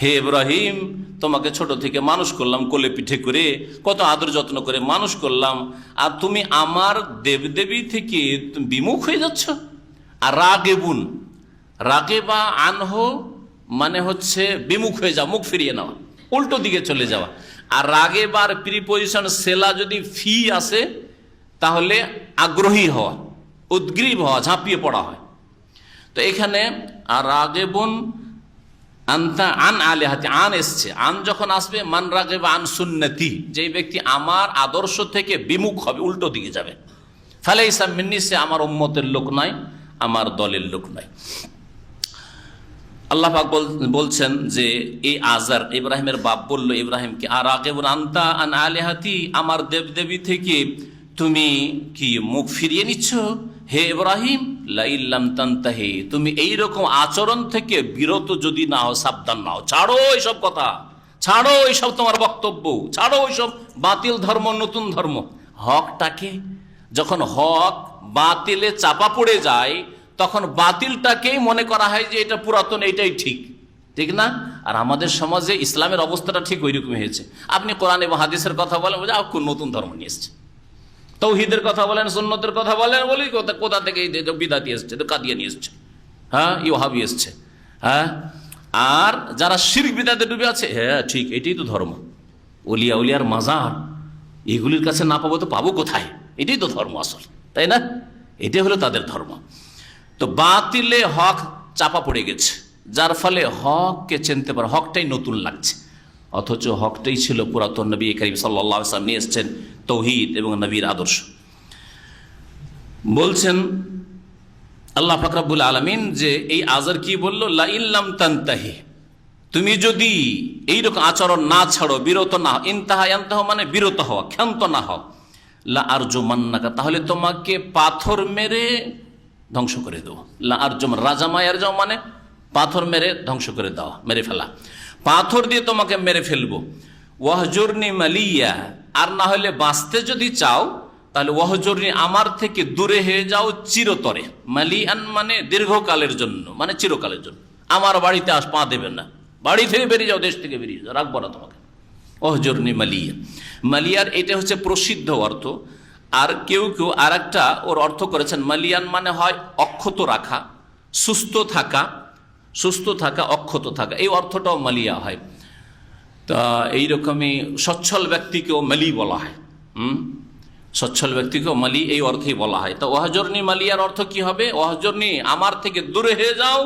হে ইব্রাহিম, তোমাকে ছোট থেকে মানুষ করলাম, কোলে পিঠে করে কত আদর যত্ন করে মানুষ করলাম, আর তুমি আমার দেবদেবী থেকে বিমুখ হয়ে যাচ্ছ। আর রাগেবুন, রাগেবা আনহো মানে হচ্ছে বিমুখ হয়ে যাওয়া, মুখ ফিরিয়ে নেওয়া, উল্টো দিকে চলে যাওয়া। আর রাগেবার প্রিপোজিশন সেলা যদি ফি আসে তাহলে আগ্রহী হওয়া, উদ্গ্রীব হওয়া, ঝাঁপিয়ে পড়া হয়। তো এখানে আর রাগেবুন আনতা আন আলিহাতি, আন এসছে, আন যখন আসবে মান রাগেবা আন সুন্নতি, যেই ব্যক্তি আমার আদর্শ থেকে বিমুখ হবে, উল্টো দিকে যাবে, ফালাইসা মিন্নি, সে আমার উম্মতের লোক নয়, আমার দলের লোক নয়। আল্লাহ পাক বলছেন যে এই আজার, ইব্রাহিমের বাপ বলল ইব্রাহিমকে, আর রাগিবুন আনতা আন আলিহাতি, আমার দেবদেবী থেকে তুমি কি মুখ ফিরিয়ে নিচ্ছ হে ইব্রাহিম, লাইল্লাম তানতাহি, তুমি এইরকম আচরণ থেকে বিরত যদি না হও, সাবধান না হও, ছাড়ো এইসব কথা, ছাড়ো এইসব তোমার বক্তব্য, ছাড়ো এইসব বাতিল ধর্ম, নতুন ধর্ম। হকটাকে যখন হক বাতিলে চাপা পড়ে যায়, তখন বাতিলটাকেই মনে করা হয় যে এটা পুরাতন, এটাই ঠিক, ঠিক না? আর আমাদের সমাজে ইসলামের অবস্থাটা ঠিক ওই রকমই হয়েছে। আপনি কোরআন এবং হাদিসের কথা বলেন, কোন নতুন ধর্ম নিয়ে এসছে, তৌহিদের কথা বলেন, সুন্নতের কথা বলেন, বলি কোথা থেকে বিদাতি এসছে, তো কাদিয়ানি এসছে, হ্যাঁ ইউহাবি এসছে, হ্যাঁ। আর যারা শিরক বিদাতে ডুবে আছে, হ্যাঁ ঠিক এটাই তো ধর্ম, উলিয়া উলিয়ার মাজার, এগুলির কাছে না পাবো তো পাবো কোথায়? এটাই তো ধর্ম আসল, তাই না? এটাই হলো তাদের ধর্ম। তো বাতিলে হক চাপা পড়ে গেছে, যার ফলে হককে চিনতে পারে, হকটাই নতুন লাগছে, অথচ হকটাই ছিল পুরাতন। নবী করিম সাল্লাল্লাহু আলাইহি ওয়াসাল্লাম নিয়ে এসেছেন তৌহিদ এবং নবীর আদর্শ। বলছেন আল্লাহ পাক রব্বুল আলামিন যে এই আযার কি বলল, লা ইল্লাম তানতাহি, তুমি যদি এইরকম আচরণ না ছাড়ো, বিরত না হও, ইনতাহা মানে বিরত হওয়া, ক্ষান্ত না হও, লা আরজুমান্নাকা, তাহলে তোমাকে পাথর মেরে ধ্বংস করে দেবো। লা আরজুম, রাজামায়ার যাও মানে পাথর মেরে ধ্বংস করে দেওয়া, মেরে ফেলা, পাথর দিয়ে তোমাকে মেরে ফেলবো। ওয়াহজুরনি মালিয়া, আর না হলে বাঁচতে যদি চাও তাহলে ওয়াহজুরনি, আমার থেকে দূরে হয়ে যাও চিরতরে। মালিয়ান মানে দীর্ঘকালের জন্য, মানে চিরকালের জন্য। আমার বাড়িতে পা দেবেন না, বাড়ি থেকে বেরিয়ে যাও, দেশ থেকে বেরিয়ে যাও, রাখবো না তোমাকে। ওয়াহজুরনি মালিয়া, মালিয়ার এটা হচ্ছে প্রসিদ্ধ অর্থ। আর কেউ কেউ আর একটা ওর অর্থ করেছেন, মালিয়ান মানে হয় অক্ষত রাখা, সুস্থ থাকা, সুস্থ থাকা, অক্ষত থাকা, এই অর্থটাও মালিয়া হয়। তা এইরকমই সচ্ছল ব্যক্তিকেও মালি বলা হয়। সচ্ছল ব্যক্তিকেও মালি এই অর্থেই বলা হয়। তো ওয়াহজুরনি মালিয়ার অর্থ কি হবে? ওয়াহজুরনি, আমার থেকে দূরে হয়ে যাও,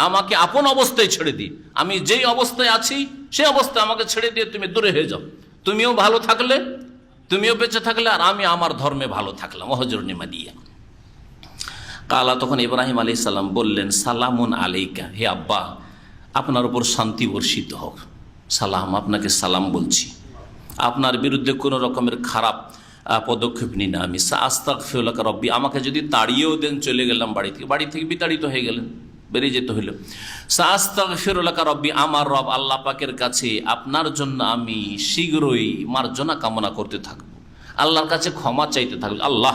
আমাকে আপন অবস্থায় ছেড়ে দিই, আমি যেই অবস্থায় আছি সেই অবস্থায় আমাকে ছেড়ে দিয়ে তুমি দূরে হয়ে যাও। তুমিও ভালো থাকলে, তুমিও বেঁচে থাকলে, আর আমি আমার ধর্মে ভালো থাকলাম। ওয়াহজুরনি মালিয়া। কালা, তখন ইব্রাহিম আলাইহিস সালাম বললেন, সালামুন আলাইকা, হে আব্বা, আপনার উপর শান্তি বর্ষিত হোক। সালাম, আপনাকে সালাম বলছি, আপনার বিরুদ্ধে কোনো রকমের খারাপ পদক্ষেপ নিই না আমি। আস্তাগফিরুল্লাহ রব্বি, আমাকে যদি তাড়িয়েও দেন, চলে গেলাম বাড়ি থেকে বিতাড়িত হয়ে গেলেন, বেরিয়ে যেতে হইল। আস্তাগফিরুল্লাহ রব্বি, আমার রব আল্লাহ পাকের কাছে আপনার জন্য আমি শীঘ্রই মার্জনা কামনা করতে থাকবো, আল্লাহর কাছে ক্ষমা চাইতে থাকবো, আল্লাহ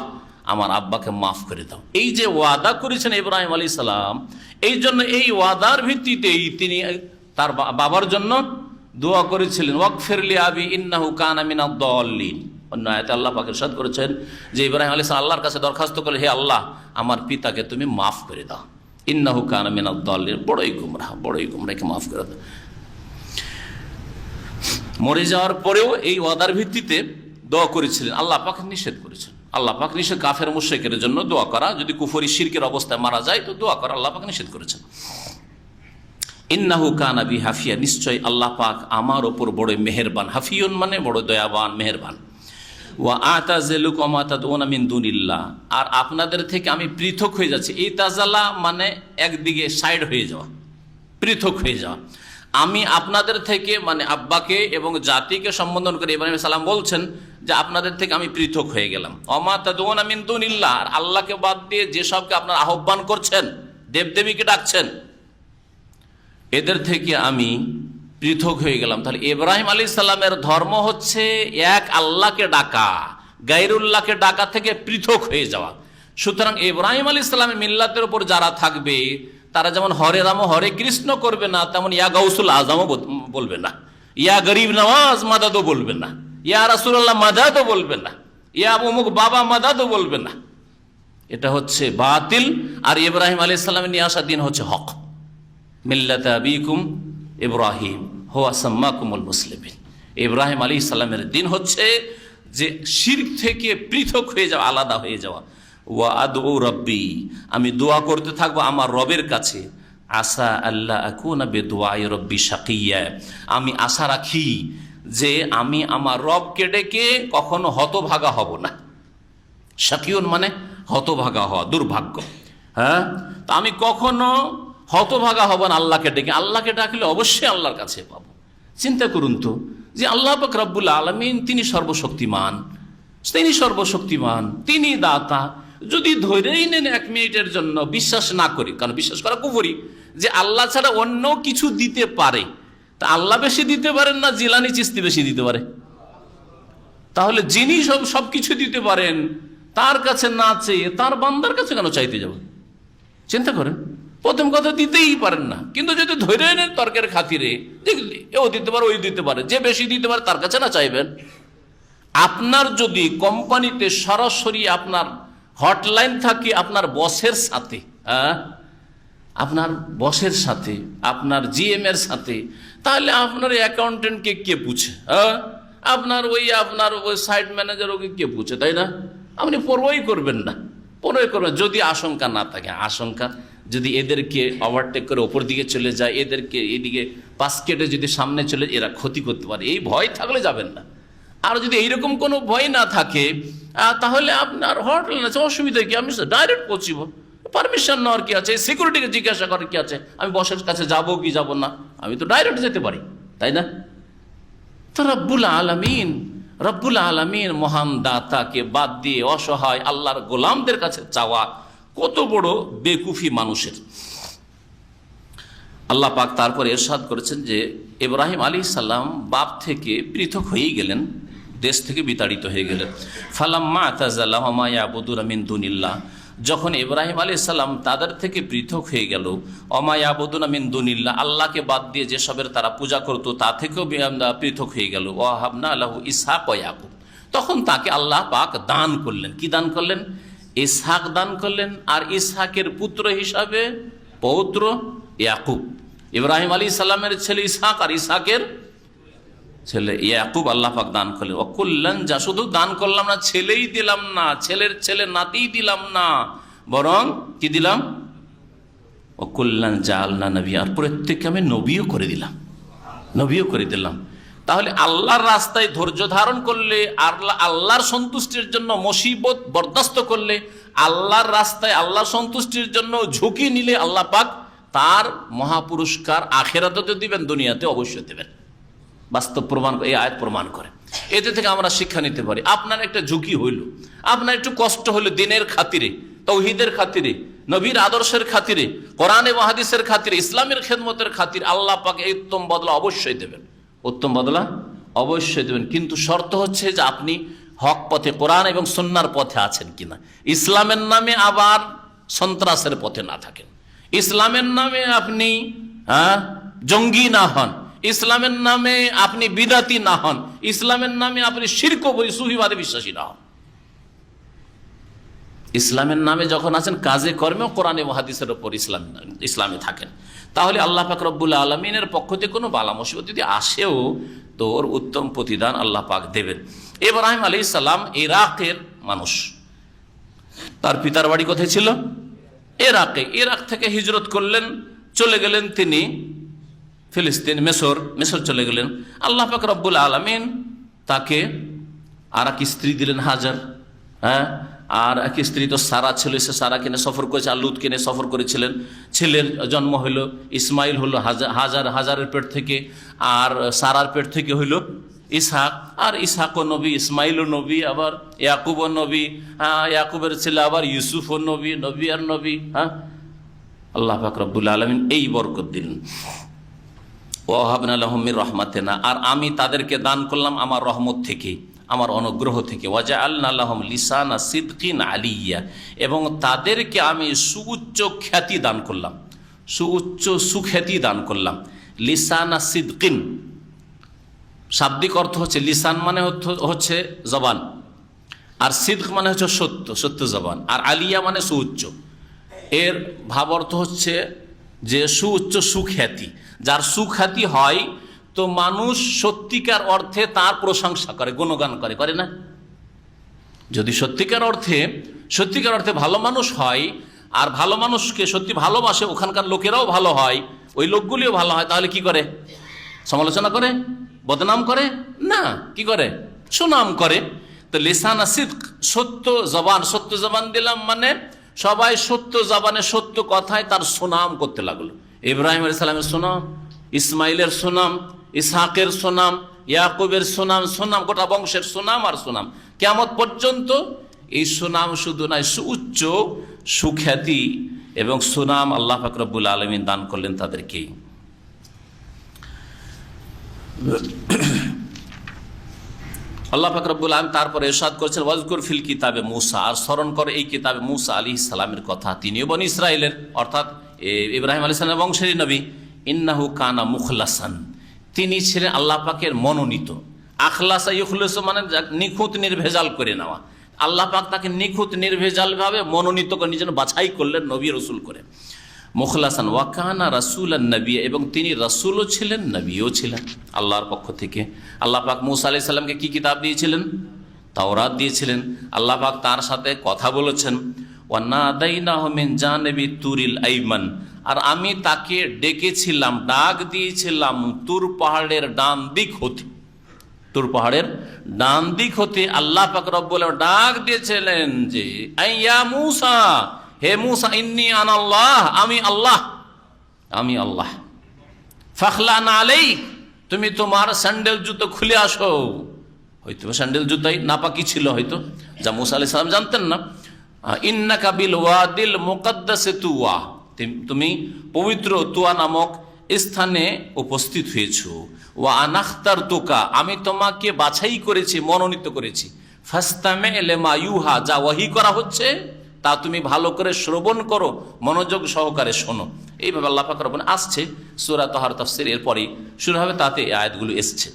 আমার আব্বাকে মাফ করে দাও। এই যে ওয়াদা করেছেন ইব্রাহিম আলাইহিস সালাম, এই জন্য এই ওয়াদার ভিত্তিতেই তিনি তার বাবার জন্য দোয়া করেছিলেন, ওয়াগফিরলি আবি ইন্নাহু কানা মিনাদ দাল্লিন। অন্য আয়াতে আল্লাহ পাক ইরশাদ করেছেন যে ইব্রাহিম আলাইহিস সালাম আল্লাহর কাছে দরখাস্ত করলেন, হে আল্লাহ, আমার পিতাকে তুমি মাফ করে দাও, ইন্নাহু কানা মিনাদ দাল্লিন, বড়ই গুমরাহকে মাফ করে দাও। মরে যাওয়ার পরেও এই ওয়াদার ভিত্তিতে দোয়া করেছিলেন। আল্লাহ পাক নিষেধ করেছেন, আল্লাহ পাক নিষেধ কাফের মুশরিকের জন্য দোয়া করা, যদি কুফরি শিরকের অবস্থায় মারা যায় তো দোয়া করা আল্লাহ পাক নিষেধ করেছেন। ইন্নাহু কানা বি হাফিয়া, নিশ্চয় আল্লাহ পাক আমার ওপর বড় মেহেরবান। হাফিয়ুন মানে বড় দয়াবান, মেহেরবান। ওয়া আতাজিলুকুম ওয়া মা তাদউনা মিন দুনিল্লাহ, আর আপনাদের থেকে আমি পৃথক হয়ে যাচ্ছি। ইতাজালা মানে একদিকে সাইড হয়ে যাওয়া, পৃথক হয়ে যাওয়া। আমি আপনাদের থেকে, মানে আব্বাকে এবং জাতিকে সম্বোধন করে ইব্রাহিম আলাইহিস সালাম বলছেন যে আপনাদের থেকে আমি পৃথক হয়ে গেলাম। ওয়া মা তাদউনা মিন দুনিল্লাহ, আর আল্লাহকে বাদ দিয়ে যেসবকে আপনারা আহ্বান করছেন, দেবদেবীকে ডাকছেন, এদের থেকে আমি পৃথক হয়ে গেলাম। তাহলে ইব্রাহিম আলাইহিস সালামের ধর্ম হচ্ছে এক আল্লাহকে ডাকা, গায়রুল্লাহকে ডাকা থেকে পৃথক হয়ে যাওয়া। সুতরাং ইব্রাহিম আলাইহিস সালামের মিল্লাতের উপর যারা থাকবে, তারা যেমন হরে রাম হরে কৃষ্ণ করবে না, তেমন ইয়া গাউসুল আজমও বলবে না, ইয়া গরিব নওয়াজ মাদাদও বলবে না, ইয়া রাসূলুল্লাহ মাদাদও বলবে না, ইয়া অমুক বাবা মাদাদও বলবে না। এটা হচ্ছে বাতিল। আর ইব্রাহিম আলাইহিস সালামের নিয়ে আসা দিন হচ্ছে হক। মিল্লাতা আবিকুম ইব্রাহিম হুয়া সাম্মাকুমুল মুসলিমিন। ইব্রাহিম আলাইহিস সালামের দিন হচ্ছে যে শিরক থেকে পৃথক হয়ে যাওয়া, আলাদা হয়ে যাওয়া। ওয়া আদউ রব্বি, আমি দোয়া করতে থাকবো আমার রবের কাছে। আসা আল্লাহ আকুনা বিদুআই রব্বি শাকিয়া, আমি আশা রাখি যে আমি আমার রবকে ডেকে কখনো হতভাগা হব না। শাকিউন মানে হতভাগা হওয়া, দুর্ভাগ্য। হ্যাঁ, তা আমি কখনো হতভাগা হব না আল্লাহকে ডেকে। আল্লাহকে ডাকলে অবশ্যই আল্লাহর কাছে পাবো। চিন্তা করুন তো, যে আল্লাহ পাক রব্বুল আলামিন তিনি সর্বশক্তিমান, তিনি দাতা। যদি ধরেই নেন এক মিনিটের জন্য, বিশ্বাস না করি, কারণ বিশ্বাস করা কুফরি, যে আল্লাহ ছাড়া অন্য কিছু দিতে পারে, তা আল্লাহ বেশি দিতে পারেন না জিলানি চিশতি বেশি দিতে পারে? তাহলে যিনি সব কিছু দিতে পারেন, তার কাছে না চেয়ে তার বান্দার কাছে কেন চাইতে যাব? চিন্তা করেন, প্রথম কথা দিতেই পারেন না, কিন্তু যদি ধরে নেন তর্কের খাতিরে, এও দিতে পারে, ওই দিতে পারে, যে বেশি দিতে পারে তার কাছে না চাইবেন। আপনার যদি কোম্পানিতে সরাসরি আপনার হটলাইন থাকে আপনার বসের সাথে, আপনার জিএম এর সাথে, তাহলে আপনার অ্যাকাউন্টেন্টকে কে পুছে? আপনার ওই সাইট ম্যানেজার ওকে কে পুছে, তাই না? আপনি পরোয়াই করবেন না, পরোয়াই করবেন যদি আশঙ্কা না থাকে। আশঙ্কা যদি এদেরকে ওভারটেক করে ওপর দিকে চলে যায়, এদেরকে এদিকে পাস কেটে যদি সামনে চলে, এরা ক্ষতি করতে পারে, এই ভয় থাকলে যাবেন না। আর যদি এইরকম কোনো ভয় না থাকে তাহলে আপনার হোটেল আছে, অসুবিধা কি? আমি ডাইরেক্ট পৌঁছিব, পারমিশন নেওয়ার কি আছে? সিকিউরিটিকে জিজ্ঞাসা করার কি আছে? আমি বসের কাছে যাবো কি যাব না? আমি তো ডাইরেক্ট যেতে পারি, তাই না? তো রব্বুল আলামিন মহান দাতাকে বাদ দিয়ে অসহায় আল্লাহর গোলামদের কাছে চাওয়া কত বড় বেকুফি মানুষের। আল্লাহ পাক তারপর ইরশাদ করেছেন যে ইব্রাহিম আলাইহিস সালাম বাপ থেকে পৃথক হয়ে গেলেন, দেশ থেকে বিতাড়িত হয়ে গেলেন। ফালাম্মা আতাযালাহুম মা ইয়াবুদুনা মিন দুনিল্লাহ, যখন ইব্রাহিম আলাইহিস সালাম তাদের থেকে পৃথক হয়ে গেল, ওমা ইয়াবুদুনা মিন দুনিল্লাহ, আল্লাহকে বাদ দিয়ে যেসবের তারা পূজা করত তা থেকেও পৃথক হয়ে গেল, ওয়াহাবনা লাহু ইসহাক ওয়া ইয়াকুব, তখন তাকে আল্লাহ পাক দান করলেন। কি দান করলেন? ইসহাক দান করলেন, আর ইসহাকের পুত্র হিসাবে পৌত্র ইয়াকুব। ইব্রাহিম আলাইহিস সালামের ছেলে ইসহাক আর ইসহাকের ছেলে ইয়াকুব আল্লাহ পাক দান করলেন। ওয়াকুল্লান, যা শুধু দান করলাম না, ছেলেই দিলাম না, ছেলের ছেলে নাতিই দিলাম না, বরং কি দিলাম? ওয়াকুল্লান জাআলনা নবিয়্যা, আর প্রত্যেককে আমি নবীও করে দিলাম, নবীও করে দিলাম। তাহলে আল্লাহর রাস্তায় ধৈর্য ধারণ করলে, আল্লাহর সন্তুষ্টির জন্য মুসিবত বরদাস্ত করলে, আল্লাহর রাস্তায় আল্লাহর সন্তুষ্টির জন্য ঝুঁকি নিলে আল্লাহ পাক তার মহাপুরস্কার আখিরাতেও দিবেন, দুনিয়াতে অবশ্যই দেবেন। বাস্তব প্রমাণ, এই আয়াত প্রমাণ করে। এতে থেকে আমরা শিক্ষা নিতে পারি। আপনার একটা ঝুঁকি হইল, আপনার একটু কষ্ট হইল, দিনের খাতিরে, তৌহিদের খাতিরে, নবীর আদর্শের খাতিরে, কোরআন এবং হাদিসের খাতিরে, ইসলামের খেদমতের খাতিরে, আল্লাহ পাক এই উত্তম বদলা অবশ্যই দেবেন, উত্তম বদলা অবশ্যই দেবেন। কিন্তু শর্ত হচ্ছে যে আপনি হক পথে, কোরআন এবং সুন্নাহর পথে আছেন কিনা, ইসলামের নামে আবার সন্ত্রাসের পথে না থাকেন, ইসলামের নামে আপনি জঙ্গি না হন, ইসলামের নামে আপনি বিদাতি না হন, ইসলামের নামে আপনি শিরক ও সুফিবাদে বিশ্বাসী না হন। ইসলামের নামে যখন আছেন কাজে কর্মে কোরআন এবং হাদিসের উপর ইসলামে থাকেন, তাহলে আল্লাহ পাক রব্বুল আলামিনের পক্ষ থেকে কোনো বালা মুসিবত যদি আসেও তো ওর উত্তম প্রতিদান আল্লাহ পাক দেবেন। ইব্রাহিম আলাইহিস সালাম ইরাকের মানুষ, তার পিতার বাড়ি কোথায় ছিল? ইরাকে। ইরাক থেকে হিজরত করলেন, চলে গেলেন তিনি ফিলিস্তিন, মেসর চলে গেলেন। আল্লাহ পাক রব্বুল আলামিন তাকে আর এক স্ত্রী দিলেন, হাজার। আর এক স্ত্রী তো সারা ছিল, সে সারা কিনে সফর করেছে, আর লুত কিনে সফর করেছিলেন। ছেলের জন্ম হইল, ইসমাইল হলো হাজারের পেট থেকে, আর সারার পেট থেকে হইল ইসহাক। আর ইসহাকও নবী, ইসমাইলও নবী, আবার ইয়াকুবও নবী, ইয়াকুবের ছেলে আবার ইউসুফও নবী, নবী আর নবী। আল্লাহ পাক রব্বুল আলামিন এই বরকত দিলেন। ওয়াহাবনা লাহুম মির রাহমাতিনা, আর আমি তাদেরকে দান করলাম আমার রহমত থেকে, আমার অনুগ্রহ থেকে। ওয়াজআলনা লাহুম লিসানা সিদকিন আলিয়্যা, এবং তাদেরকে আমি সুউচ্চ খ্যাতি দান করলাম, সুউচ্চ সুখ্যাতি দান করলাম। লিসানা সিদকিন শাব্দিক অর্থ হচ্ছে, লিসান মানে হচ্ছে জবান, আর সিদক মানে হচ্ছে সত্য, সত্য জবান, আর আলিয়া মানে সুউচ্চ। এর ভাব অর্থ হচ্ছে যে সুউচ্চ সুখ্যাতি। যার সুখ্যাতি হয় তো মানুষ সত্যিকার অর্থে তার প্রশংসা করে, গুণগান করে, করে না? যদি সত্যিকার অর্থে ভালো মানুষ হয়, আর ভালো মানুষকে সত্যি ভালোবাসে, ওখানকার লোকেরাও ভালো হয়, ওই লোকগুলিও ভালো হয়, তাহলে কি করে? সমালোচনা করে, বদনাম করে না, কি করে? সুনাম করে। তো লিসানা সিদক, সত্য জবান, সত্য জবান দিলাম মানে সবাই সত্য জবানে সত্য কথায় তার সুনাম করতে লাগলো। ইব্রাহিম আলাইহিস সালামের সুনাম, ইসমাইলের সুনাম, ইসহাকের সুনাম, ইয়াকুবের সুনাম, সুনাম গোটা বংশের সুনাম আর সুনাম কিয়ামত পর্যন্ত। এই সুনাম শুধু নয়, সুউচ্চ সুখ্যাতি এবং সুনাম আল্লাহ পাক রব্বুল আলামিন দান করলেন তাদেরকে। আল্লাহ পাক রব্বুল আলামিন তারপরে ইরশাদ করেছেন, ওয়াজকুর ফিল কিতাবে মূসা, আর স্মরণ করে এই কিতাবে মূসা আলাইহিস সালামের কথা। তিনিও বনি ইসরাইলের, অর্থাৎ ইব্রাহিম আলাইহিস সালামের বংশেরই নবী। ইন্নাহু কানা মুখলাসান, তিনি ছিলেন আল্লাহ পাকের মনোনীত। আখলাসা ইখলাসু মানে নিখুঁত নির্ভেজাল করে নেওয়া। আল্লাহ পাক তাকে নিখুঁত নির্ভেজাল ভাবে মনোনীত করে নিজের বাছাই করলেন নবী রসুল করে। মুখলাসান ওয়া কানা রাসূলান নবী, এবং তিনি রাসূলও ছিলেন নবীও ছিলেন আল্লাহর পক্ষ থেকে। আল্লাহ পাক মূসা আলাইহিস সালামকে কি কিতাব দিয়েছিলেন? তাওরাত দিয়েছিলেন। আল্লাহ পাক তার সাথে কথা বলেছেন। ওয়া নাদাইনাহু মিন জানিবি তুরিল আইমান, আর আমি তাকে ডেকেছিলাম, ডাক দিয়েছিলাম তুর পাহাড়ের ডান দিক হতে। তুর পাহাড়ের ডান দিক হতে আল্লাহ পাক রব্বুল আলামিন ডাক দিয়েছিলেন যে আইয়া মূসা, হে মূসা, ইন্নী আনাল্লাহ, আমি আল্লাহ, আমি আল্লাহ। ফাখলান আলাইক, তুমি তোমার স্যান্ডেল জুতো খুলে আসো। হয়তো স্যান্ডেল জুতাই নাপাকি ছিল হয়তো, যা মূসা আলাইহিস সালাম জানতেন না। ইন্নাকা বিল ওয়াদিল মুকাদ্দাসে তুয়া, তুমি পবিত্র তুয়া নামক স্থানে উপস্থিত হয়েছো। ওয়া আনাখতারতুকা, আমি তোমাকে বাছাই করেছি, মনোনীত করেছি। ফাস্তামি লিমা ইউহা, যা ওয়াহি করা হচ্ছে তা তুমি ভালো করে শ্রবণ করো, মনোযোগ সহকারে শোনো। এইভাবে আল্লাহ পাক রব্বুল আসছে সূরা তাহার তাফসীর এরপরই শুরু হবে, তাতে এই আয়াতগুলো এসছে।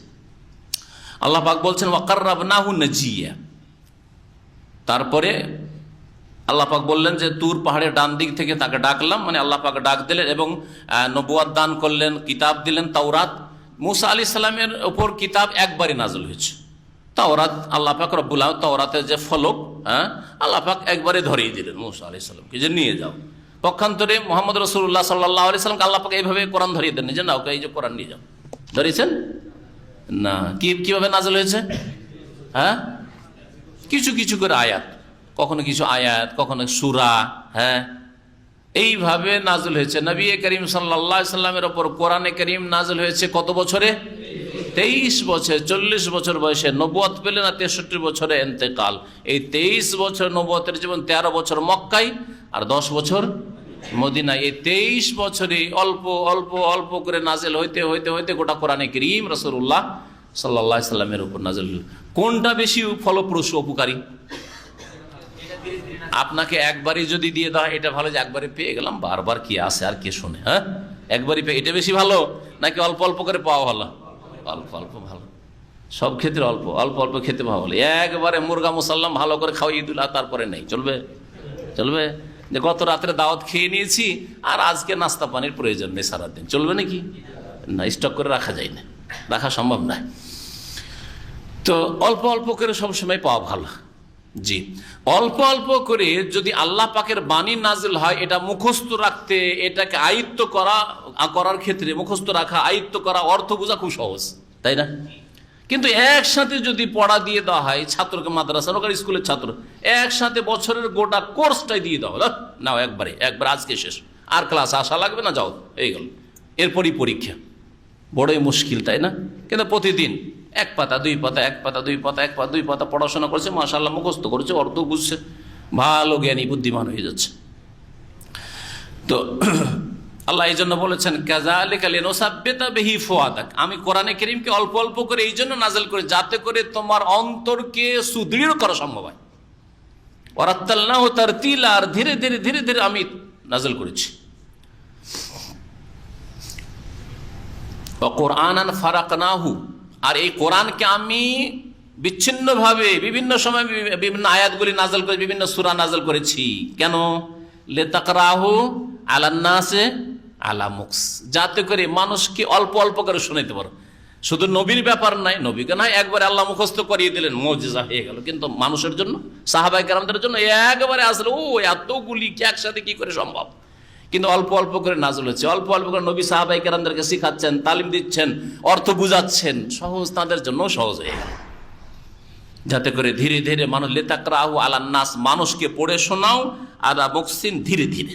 আল্লাহ পাক বলছেন ওয়া কাররাবনাহু নাজিয়া, তারপরে আল্লাহ পাক বললেন যে তুর পাহাড়ের ডান দিক থেকে তাকে ডাকলাম, মানে আল্লাহ পাক ডাক দিলেন এবং নবুয়াত দান করলেন, কিতাব দিলেন তাওরাত। মূসা আলাইহিস সালামের উপর কিতাব একবারই নাযিল হয়েছে। তাওরাত আল্লাহ পাক রব্বুল আলামিন, তাওরাতের যে ফলক, আল্লাহ পাক একবারে ধরিয়ে দিলেন মূসা আলাইহিস সালামকে যে নিয়ে যাও। পক্ষান্তরে মুহাম্মদ রাসূলুল্লাহ সাল্লাল্লাহু আলাইহি সাল্লামকে আল্লাহ পাক এইভাবে কোরআন ধরিয়ে দেন, যে নাও এই যে কোরআন নিয়ে যাও। ধরিয়েছেন না? কিভাবে নাযিল হয়েছে? কিছু কিছু করে আয়াত, কখনো কিছু আয়াত, কখনো সূরা, এইভাবে নাযিল হয়েছে। নবী করিম সাল্লাল্লাহু আলাইহি সাল্লামের উপর কোরআনে কারীম নাযিল হয়েছে কত বছরে? 23 বছর। 40 বছর বয়সে নবুয়ত পেলেন, আর 63 বছরে ইন্তেকাল। এই 23 বছর নবুয়তের জীবন, 13 বছর মক্কায় আর 10 বছর মদিনায়। এই 23 বছরে অল্প অল্প অল্প করে নাযিল হইতে হইতে হইতে গোটা কোরআনে কারীম রাসূলুল্লাহ সাল্লাল্লাহু আলাইহি সাল্লামের উপর নাযিল হল। কোনটা বেশি ফলপ্রসূ, উপকারী? আপনাকে একবারই যদি দিয়ে দেওয়া, এটা ভালো যে একবারে পেয়ে গেলাম, বারবার কি আসে আর কে শুনে? একবারই পেয়ে, এটা বেশি ভালো নাকি অল্প অল্প করে পাওয়া ভালো? অল্প অল্প ভালো, সব ক্ষেত্রে অল্প অল্প অল্প খেতে পাওয়া ভালো। একবারে মুরগা মুসাল্লাম ভালো করে খাওয়াই দিল আর তারপরে নেই, চলবে? চলবে? যে গত রাত্রে দাওয়াত খেয়ে নিয়েছি আর আজকে নাস্তা পানির প্রয়োজন নেই সারাদিন, চলবে নাকি? না, স্টক করে রাখা যায় না, রাখা সম্ভব নয়। তো অল্প অল্প করে সবসময় পাওয়া ভালো। জি, অল্প অল্প করে যদি আল্লাহ পাকের বাণী নাজিল হয়, এটা মুখস্থ রাখতে, এটাকে আয়ত্ত করার ক্ষেত্রে মুখস্থ রাখা, আয়ত্ত করা, অর্থ বোঝা খুব সহজ, তাই না? কিন্তু একসাথে যদি পড়া দিয়ে দেওয়া হয় ছাত্রকে, মাদ্রাসার ওখানে স্কুলের ছাত্র, একসাথে বছরের গোটা কোর্সটাই দিয়ে দেওয়া হলো, নাও একবার আজকে শেষ, আর ক্লাস আসা লাগবে না, যাও, এই গেল, এরপরই পরীক্ষা। বড়ই মুশকিল, তাই না? কিন্তু প্রতিদিন এক পাতা দুই পাতা, এক পাতা দুই পাতা, এক পাতা দুই পাতা পড়াশোনা করছে, মাশাআল্লাহ মুখস্থ করেছে, অর্থ বুঝছে, ভালো জ্ঞানী বুদ্ধিমান হয়ে যাচ্ছে। তো আল্লাহ এই জন্য বলেছেন কাযালিকা লিনুসাব্বিতা বিহি ফুআদাক, আমি কোরআনে কারীমকে অল্প অল্প করে এই জন্য নাযিল করি যাতে করে তোমার অন্তরকে সুদৃঢ় করা সম্ভব হয়। ওয়ারাত্তালনাহু তারতিলা, আর ধীরে ধীরে ধীরে ধীরে আমি নাযিল করেছি। ওয়া কুরআনান ফারাকনাহু, আর এই কোরআনকে আমি বিচ্ছিন্নভাবে বিভিন্ন সময় বিভিন্ন আয়াতগুলি নাযিল করে, বিভিন্ন সূরা নাযিল করেছি। কেন? লিতাকরাহু আলান নাসে আলা মুকস, যাতে করে মানুষকে অল্প অল্প করে শোনাতে পারো। শুধু নবীর ব্যাপার নাই, নবীকে নয় একবারে আল্লাহ মুখস্থ করিয়ে দিলেন, মুজিজা হয়ে গেল, কিন্তু মানুষের জন্য, সাহাবায়ে কেরামদের জন্য একবারে আসলে এতগুলি কি একসাথে কি করে সম্ভব? কিন্তু অল্প অল্প করে নাযিল হচ্ছে, অল্প অল্প করে নবী সাহাবায়ে কেরামদেরকে শিখাচ্ছেন, তালিম দিচ্ছেন, অর্থ বুঝাচ্ছেন, সহজ, তাদের জন্য সহজ হয়ে গেল, যাতে করে ধীরে ধীরে মানুষ লিতাকরাহু আলান নাস, মানুষকে পড়ে শোনাও, আর মুকসিন, ধীরে ধীরে।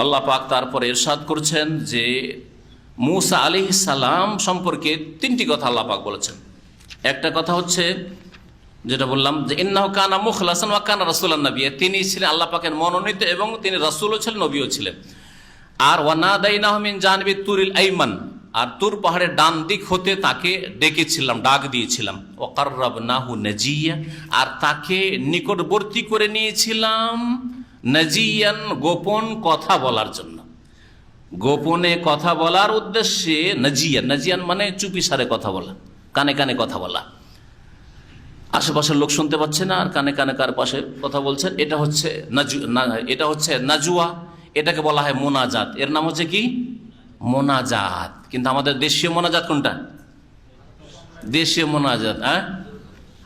আল্লাহ পাক তারপরে ইরশাদ করছেন যে মূসা আলাইহিস সালাম সম্পর্কে 3টি কথা আল্লাহ পাক বলেছেন। একটা কথা হচ্ছে যেটা বললাম যে ইন্নাহু কানা মুখলাসান ওয়া কানা রাসূলান নাবিয়্যা, তিনি ছিলেন আল্লাহ পাকের মনোনীত এবং তিনি রাসূলও ছিলেন, নবীও ছিলেন। আর ওয়া নাদাইনাহু মিন জানিবি তুরিল আইমান, আর তুর পাহাড়ের ডান দিক হতে তাকে ডেকেছিলাম, ডাক দিয়েছিলাম। ওয়া কাররাবনাহু নাজিয়া, আর তাকে নিকটবর্তী করে নিয়েছিলাম নাজিয়ান, গোপন কথা বলার জন্য, গোপনে কথা বলার উদ্দেশ্যে। নাজিয়ান, নাজিয়ান মানে চুপিসারে কথা বলা, কানে কানে কথা বলা। আশেপাশের লোক শুনতে পাচ্ছে না আর কানে কানে কার পাশে কথা বলছেন, এটা হচ্ছে এটা হচ্ছে নাজুয়া, এটাকে বলা হয় মোনাজাত। এর নাম হচ্ছে কি? মোনাজাত। কিন্তু আমাদের দেশীয় মোনাজাত কোনটা? দেশীয় মোনাজাত,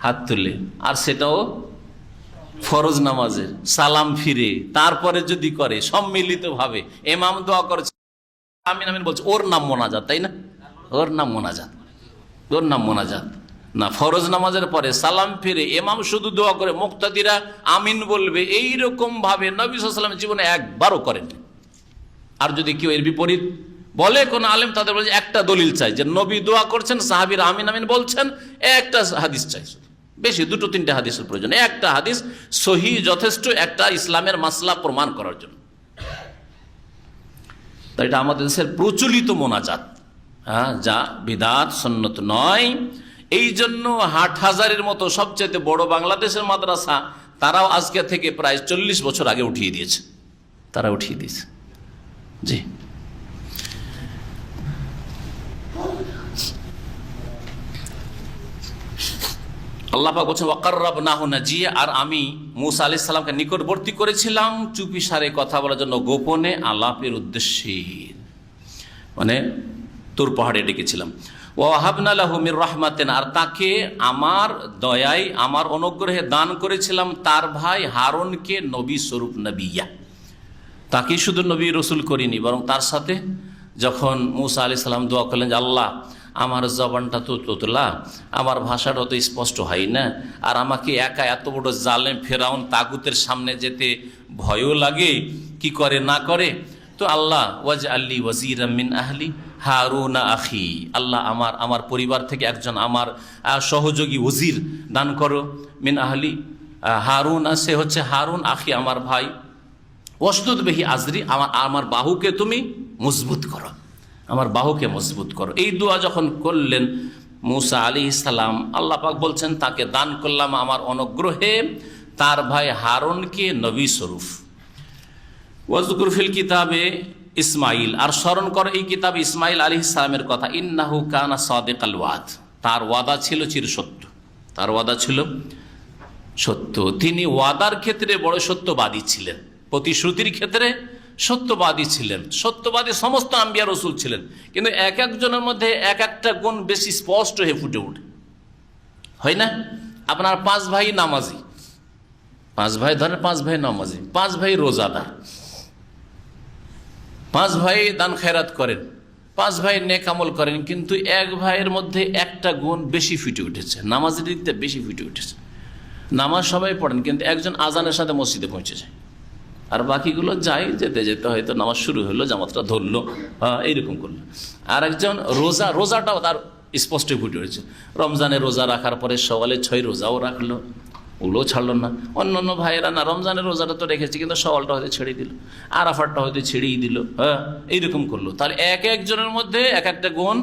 হাত তুলে, আর সেটাও ফরজ নামাজের সালাম ফিরে তারপরে যদি করে সম্মিলিত ভাবে, ইমাম দোয়া করেছে আমিন আমিন বলছে, ওর নাম মোনাজাত, তাই না? ওর নাম মোনাজাত, ওর নাম মোনাজাত না। ফরজ নামাজের পরে সালাম ফিরে ইমাম শুধু দোয়া করে, মুক্তাদিরা আমিন বলবে, এইরকম ভাবে নবী সাল্লাল্লাহু আলাইহি ওয়াসাল্লাম জীবনে একবারও করেন। আর যদি কেউ এর বিপরীত বলে কোন আলেম, তাদের বলে একটা দলিল চাই যে নবী দোয়া করছেন, সাহাবীরা আমিন আমিন বলছেন, একটা হাদিস চাই, বেশি 2-3টে হাদিসের প্রয়োজন, একটা হাদিস সহিহ যথেষ্ট একটা ইসলামের মাসলা প্রমাণ করার জন্য। তাই এটা আমাদের দেশের প্রচলিত মোনাজাত, যা বিদআত সুন্নত নয়। এই জন্য হাটহাজারের মতো সবচেয়ে বড় বাংলাদেশের মাদ্রাসা, তারাও আজকে থেকে প্রায় 40 বছর আগে উঠিয়ে দিয়েছে, তারা উঠিয়ে দিয়েছে। জি, আল্লাহ পাক বলছেন ওয়াকাররাবনাহু নাজিয়া, আর আমি মূসা আলাইহিস সালামকে নিকটবর্তী করেছিলাম চুপিসারে কথা বলার জন্য, গোপনে আলাপের উদ্দেশ্যে, মানে তুর পাহাড়ে ডেকেছিলাম। ওয়াহাবনা লাহু মির রাহমাতিনা, আর তাকে আমার দয়ায় আমার অনুগ্রহে দান করেছিলাম তার ভাই হারুনকে নবী স্বরূপ, নবিয়া। তাকে শুধু নবী রসুল করিনি, বরং তার সাথে যখন মূসা আলাইহিস সালাম দোয়া করলেন যে আল্লাহ আমার জবানটা তো তোতলা, আমার ভাষাটা তো স্পষ্ট হয় না, আর আমাকে একা এত বড় জালেম ফেরাউন তাগুতের সামনে যেতে ভয়ও লাগে, কি করে না করে, তো আল্লাহ ওয়াজআললি ওয়াজিরাম মিন আহলি হারুনা আখি, আল্লাহ আমার পরিবার থেকে একজন আমার সহযোগী ওজির দান করো, মিন আহলি হারুন, সে হচ্ছে হারুন, আখি আমার ভাই, ওয়াসদুদ বিহি আজরি, আমার বাহুকে তুমি মজবুত করো, আমার বাহুকে মজবুত করো। এই দোয়া যখন করলেন মূসা আলাইহিস সালাম, আল্লাহ পাক বলছেন তাকে দান করলাম আমার অনুগ্রহে তার ভাই হারুনকে নবী স্বরূপ। ওয়াজকুর ফিল কিতাবে ইসমাইল, আর স্মরণ করো এই কিতাব ইসমাইল আলাইহিস সালামের কথা, ইন্নাহু কানা সাদিকাল ওয়াদ, তার ওয়াদা ছিল চিরসত্য, তার ওয়াদা ছিল সত্য। তিনি ওয়াদার ক্ষেত্রে বড় সত্যবাদী ছিলেন, প্রতিশ্রুতির ক্ষেত্রে সত্যবাদী ছিলেন। সত্যবাদী সমস্ত আম্বিয়া রসুল ছিলেন, কিন্তু এক একজনের মধ্যে এক একটা গুণ বেশি স্পষ্ট হয়ে ফুটে ওঠে, হয় না? আপনার 5 ভাই নামাজি, 5 ভাই ধরেন, 5 ভাই নামাজি, 5 ভাই রোজাদার, 5 ভাই দান খেরাত করেন, 5 ভাই নেক আমল করেন, কিন্তু এক ভাইয়ের মধ্যে একটা গুণ বেশি ফুটে উঠেছে, নামাজের দিক থেকে বেশি ফুটে উঠেছে। নামাজ সবাই পড়েন, কিন্তু একজন আজানের সাথে মসজিদে পৌঁছে যায়, আর বাকিগুলো যাই যেতে যেতে হয়তো নামাজ শুরু হলো, জামাতটা ধরলো, এইরকম করলো। আর একজন রোজাটাও তার স্পষ্ট ফুটে উঠেছে, রমজানে রোজা রাখার পরে সওয়ালে 6 রোজাও রাখলো, ওগুলোও ছাড়লো না। অন্য ভাইয়েরা না রমজানের রোজাটা তো রেখেছে, কিন্তু সওয়ালটা হয়তো ছেড়ে দিল, আরাফাতটা হয়তো ছেড়েই দিল, এইরকম করলো। তাহলে এক একজনের মধ্যে এক একটা গুণ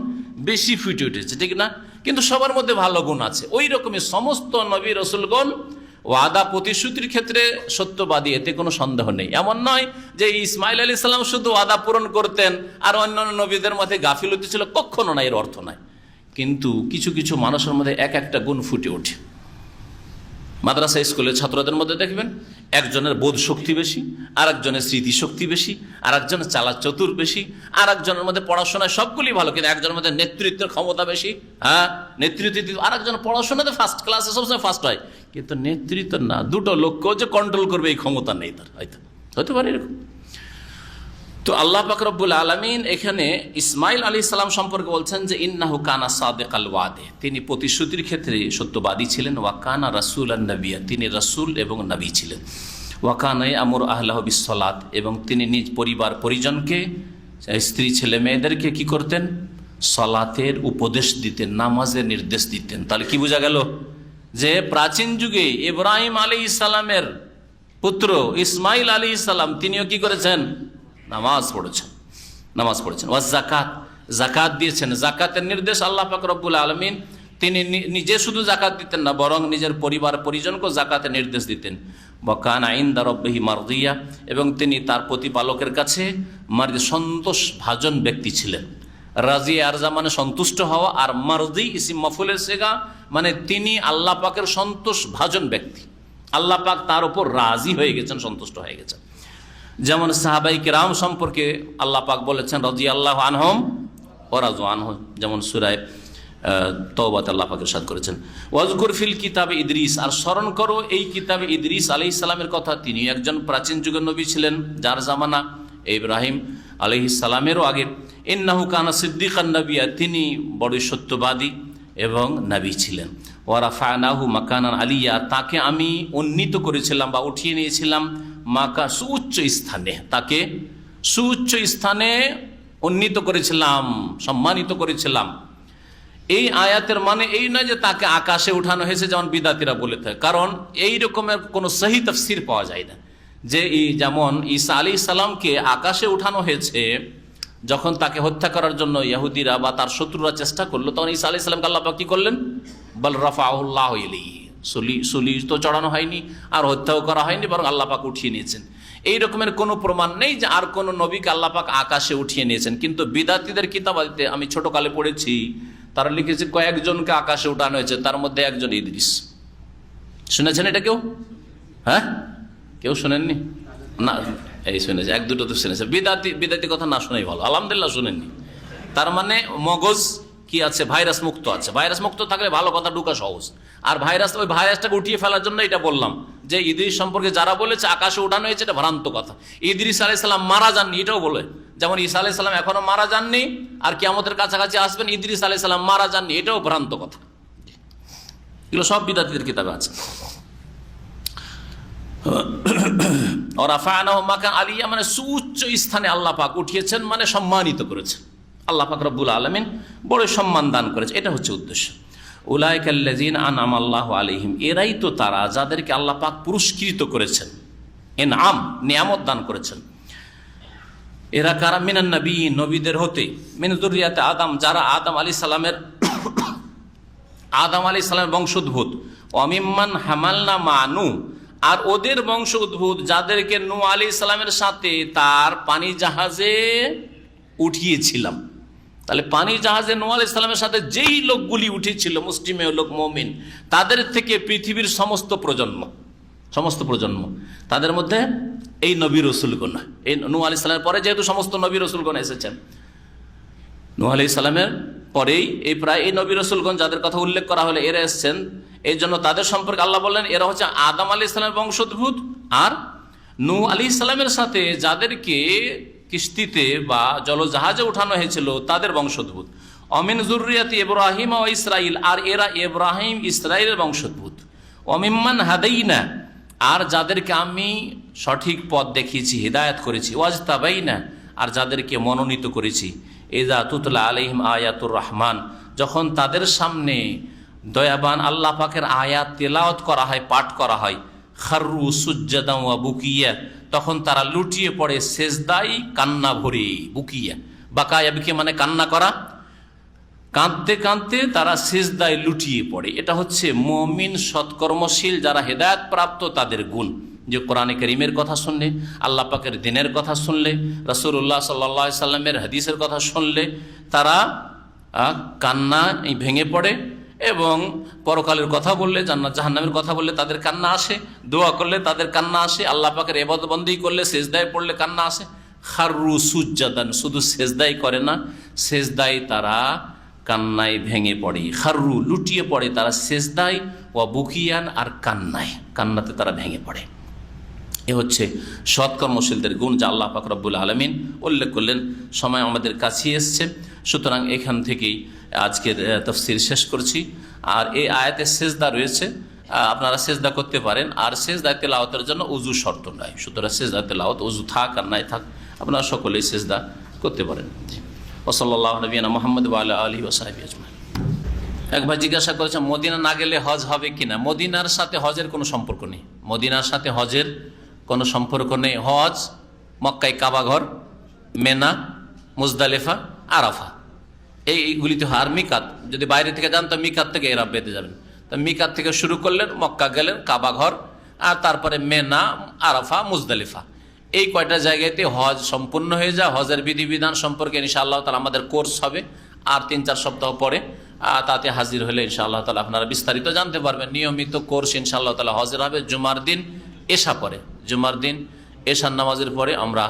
বেশি ফুটে উঠেছে, ঠিক না? কিন্তু সবার মধ্যে ভালো গুণ আছে। ওই রকমই সমস্ত নবী রসুলগণ ওয়াদা প্রতিশ্রুতির ক্ষেত্রে সত্যবাদী, এতে কোনো সন্দেহ নেই। এমন নয় যে ইসমাইল আলাইহিস সালাম শুধু ওয়াদা পূরণ করতেন আর অন্যান্য নবীদের মধ্যে গাফিলতি ছিল, কখনো না, এর অর্থ নয়। কিন্তু কিছু কিছু মানুষের মধ্যে এক একটা গুণ ফুটে ওঠে। মাদ্রাসা স্কুলের ছাত্রদের মধ্যে দেখবেন একজনের বোধ শক্তি বেশি, আর একজনের স্মৃতিশক্তি বেশি, আর একজনের চালাক চতুর বেশি, আর একজনের মধ্যে পড়াশোনায় সবগুলি ভালো, কিন্তু একজনের মধ্যে নেতৃত্বের ক্ষমতা বেশি, নেতৃত্ব, আর একজন পড়াশোনাতে ফার্স্ট ক্লাসে সবসময় ফার্স্ট হয়, কিন্তু নেতৃত্ব না, দুটো লোককেও যে কন্ট্রোল করবে এই ক্ষমতা নেই তার, হয়তো পারে এরকম। তো আল্লাহ পাক রব্বুল আলামিন এখানে ইসমাইল আলাইহিস সালাম সম্পর্কে বলছেন যে ইন্নাহু কানা সাদিকাল ওয়াদে, তিনি প্রতিশ্রুতির ক্ষেত্রে সত্যবাদী ছিলেন। ওয়া কানা রাসূলান নাবিয়্যা, তিনি রাসূল এবং নবী ছিলেন। ওয়া কানা ইয়ামুরু আহলাহু বিসসালাত, এবং তিনি নিজ পরিবার পরিজনকে, স্ত্রী ছেলে মেয়েদেরকে কি করতেন? সালাতের উপদেশ দিতেন, নামাজের নির্দেশ দিতেন। তাহলে কি বোঝা গেল যে প্রাচীন যুগে ইব্রাহিম আলাইহিস সালামের পুত্র ইসমাইল আলাইহিস সালাম তিনিও কি করেছেন? নামাজ পড়েছেন। ওয়াজ যাকাত, যাকাত দিয়েছেন। যাকাতের নির্দেশ আল্লাহ পাক রব্বুল আলামিন, তিনি নিজে শুধু যাকাত দিতেন না, বরং নিজের পরিবার পরিজনকেও যাকাতের নির্দেশ দিতেন। ওয়া কানা ইনদা রাব্বিহি মারদিয়া, এবং তিনি তার প্রতিপালকের কাছে সন্তোষ ভাজন ব্যক্তি ছিলেন, রাজি আরজা মানে সন্তুষ্ট হওয়া, আর মারদি ইসিম মাফুলের সেগা মানে তিনি আল্লাহ পাকের সন্তোষ ভাজন ব্যক্তি, আল্লাহ পাক তার উপর রাজি হয়ে গেছেন, সন্তুষ্ট হয়ে গেছেন। যেমন সাহাবাই কিরাম সম্পর্কে আল্লাহ পাক বলেছেন রাদিয়াল্লাহু আনহুম ওয়া রাযু আনহু, যেমন সূরা তওবাতে আল্লাহ পাক ইরশাদ করেছেন ওয়াজকুর ফিল কিতাবে ইদ্রিস, আর স্মরণ করো এই কিতাবে ইদ্রিস আলাইহিস সালামের কথা। তিনি একজন প্রাচীন যুগের নবী ছিলেন, যার জামানা ইব্রাহিম আলাইহিস সালামেরও আগে। ইন্নাহু কানা সিদ্দিকান নাবিয়্যা, তিনি বড় সত্যবাদী এবং নবী ছিলেন। ওয়া রাফা'নাহু মাকানান আলিয়্যা, তাকে আমি উন্নীত করেছিলাম বা উঠিয়ে নিয়েছিলাম সুউচ্চ স্থানে, তাকে সুউচ্চ স্থানে উন্নীত করেছিলাম, সম্মানিত করেছিলাম। এই আয়াতের মানে এই নয় যে তাকে আকাশে উঠানো হয়েছে যেমন বিদাতিরা বলে থাকে, কারণ এই রকমের কোনো সহি তাফসীর পাওয়া যায় না যে যেমন ঈসা আলাইহিস সালামকে আকাশে উঠানো হয়েছে, যখন তাকে হত্যা করার জন্য ইহুদিরা বা তার শত্রুরা চেষ্টা করলো, তখন ঈসা আলাইহিস সালামকে আল্লাহ পাক কি করলেন? বল রাফাহুল্লাহু ইলাইহি, সুলি তো চড়ানো হয়নি আর হত্যাও করা হয়নি, বরং আল্লাহ পাক উঠিয়ে নিয়েছেন। এই রকমের কোনো প্রমাণ নেই যে আর কোনো নবীকে আল্লাহ পাক আকাশে উঠিয়ে নিয়েছেন। কিন্তু বিদাতীদের কিতাবাতে আমি ছোটকালে পড়েছি, তারা লিখেছে কয়েকজনকে আকাশে উঠানো হয়েছে, তার মধ্যে একজন ইদ্রিস। শুনেছেন এটা কেউ? হ্যাঁ, কেউ শোনেননি? না, এই শুনেছে, এক দুটো তো শুনেছে। বিদাতি কথা না শোনাই ভালো, আলহামদুলিল্লাহ শুনেননি। তার মানে মগজ কি আছে? ভাইরাস মুক্ত আছে। ভাইরাস মুক্ত থাকলে ভালো কথা ঢুকা সহজ। আর ওই ভাইরাসটাকে উঠিয়ে ফেলার জন্য এটা বললাম যে ইদ্রিস সম্পর্কে যারা বলেছে আকাশে উঠানো হয়েছে, এটা ভ্রান্ত কথা। ইদ্রিস আলাইহিস সালাম মারা যাননি, এটাও বলে। যেমন ঈসা আলাইহিস সালাম এখনো মারা যাননি, আর কিয়ামতের কাছাকাছি আসবেন, ইদ্রিস আলাইহিস সালাম মারা যাননি, এটাও ভ্রান্ত কথা। এগুলো সব বিদাতীদের কিতাবে আছে। রাফা'নাহু মাকান আলিয়্যা মানে সুউচ্চ স্থানে আল্লাহ পাক উঠিয়েছেন, মানে সম্মানিত করেছেন। আল্লাহ পাক রব্বুল আলামিন বড় সম্মান দান করেছে, এটা হচ্ছে উদ্দেশ্য। উলাইকাল্লাযীনা আন'আমা আল্লাহু আলাইহিম, এরাই তো তারা যাদেরকে আল্লাহ পাক পুরস্কৃত করেছেন, ইনআম নিয়ামত দান করেছেন। এরা কারা? মিনান নবিয়্যিন, নবীদের হতে, মিন যুররিয়াতে আদম, যারা আদম আলাইহিস সালামের বংশোদ্ভূত। ওয়া মিম্মান হামালনা মা নূহ, আর ওদের বংশ উদ্ভূত যাদেরকে নূহ আলাইহিস সালামের সাথে তার পানি জাহাজে উঠিয়েছিলাম। তাহলে পানি জাহাজে নূহ আলাইহিস সালামের সাথে যেই লোকগুলি উঠেছিল, মুসলিমে লোক, মুমিন, তাদের থেকে পৃথিবীর সমস্ত প্রজন্ম, তাদের মধ্যে এই নবী রসুলগণ, এই নূহ আলাইহিস সালামের পরে যেহেতু সমস্ত নবী রসুলগণ এসেছেন, নূহ আলাইহিস সালামের পরেই এই নবী রসুলগণ যাদের কথা উল্লেখ করা হলো এরা এসেছেন। এই জন্য তাদের সম্পর্কে আল্লাহ বললেন এরা হচ্ছে আদম আলাইহিস সালামের বংশোদ্ভূত, আর নূহ আলাইহিস সালামের সাথে যাদেরকে কিস্তিতে বা জলজাহাজে উঠানো হয়েছিল তাদের বংশোদ্ভূত। অমিন যুররিয়াতি ইব্রাহিম ও ইসরাইল, আর এরা ইব্রাহিম ইসরাইলের বংশোদ্ভূত। অমিম্মান হাদাইনা, আর যাদেরকে আমি সঠিক পথ দেখিয়েছি, হিদায়াত করেছি। ওয়াজতাবাইনা, আর যাদেরকে মনোনীত করেছি। ইযা তুতলা আলাইহিম আয়াতুর রহমান, যখন তাদের সামনে দয়াবান আল্লাহ পাকের আয়াত তেলাওয়াত করা হয়, পাঠ করা হয়। খাররু সুজ্জাদান ওয়া বুকিয়া, তখন তারা লুটিয়ে পড়ে সেজদায় কান্না ভরে। বুকিয়া, বাকায়া বিকে মানে কান্না করা, কাঁদতে কাঁদতে তারা সেজদায় লুটিয়ে পড়ে। এটা হচ্ছে মুমিন সৎকর্মশীল যারা হেদায়েত প্রাপ্ত তাদের গুণ, যে কোরআনে কারীমের কথা শুনলে, আল্লাহ পাকের দ্বীনের কথা শুনলে, রাসূলুল্লাহ সাল্লাল্লাহু আলাইহি সাল্লামের হাদিসের কথা শুনলে তারা কান্না ভেঙে পড়ে, এবং পরকালের কথা বললে, জান্নাত জাহান্নামের কথা বললে তাদের কান্না আসে, দোয়া করলে তাদের কান্না আসে, আল্লাহ পাকের ইবাদত বন্দেগী করলে, সেজদায় পড়লে কান্না আসে। খাররু সুজ্জাদান, শুধু সেজদাই করে না, সেজদায় তারা কান্নায় ভেঙে পড়ে। খাররু লুটিয়ে পড়ে তারা সেজদায়, ওয়া বুকিয়ান আর কান্নাতে তারা ভেঙে পড়ে। এ হচ্ছে সৎকর্মশীলদের গুণ, যা আল্লাহ পাক রব্বুল আলামিন উল্লেখ করলেন। সময় আমাদের কাছে এসছে, সুতরাং এখান থেকেই আজকের তাফসীর শেষ করছি। আর এই আয়াতে সেজদা রয়েছে, আপনারা সেজদা করতে পারেন। আর সেজদা তেলাওয়াতের জন্য উযু শর্ত নয়, সুতরাং সেজদা তেলাওয়াত উযু থাক আর নাই থাক আপনারা সকলেই সেজদা করতে পারেন। ওয়া সাল্লাল্লাহু নবিয়ানা মুহাম্মদ ওয়া আলা আলিহি ওয়া সাহবিহি আজমাইন। এক ভাই জিজ্ঞাসা করেছে মদিনা না গেলে হজ হবে কিনা। মদিনার সাথে হজের কোনো সম্পর্ক নেই, মদিনার সাথে হজের কোনো সম্পর্ক নেই। হজ মক্কায় কাবাঘর, মেনা, মুজদালিফা, আরাফা, এইগুলিতে হয়। আর মিকাত, যদি বাইরে থেকে যান তো মিকাত থেকে এরাব বেঁধে যাবেন। তো মিকাত থেকে শুরু করলেন, মক্কা গেলেন, কাবাঘর, আর তারপরে মেনা, আরাফা, মুজদালিফা, এই কয়টা জায়গাতে হজ সম্পূর্ণ হয়ে যায়। হজের বিধিবিধান সম্পর্কে ইনশাআল্লাহ তাআলা আমাদের কোর্স হবে, আর 3-4 সপ্তাহ পরে তাতে হাজির হলে ইনশাআল্লাহ তাআলা আপনারা বিস্তারিত জানতে পারবেন। নিয়মিত কোর্স ইনশাআল্লাহ তাআলা হজের হবে জুমার দিন এশা পরে, জুমার দিন এশার নামাজের পরে আমরা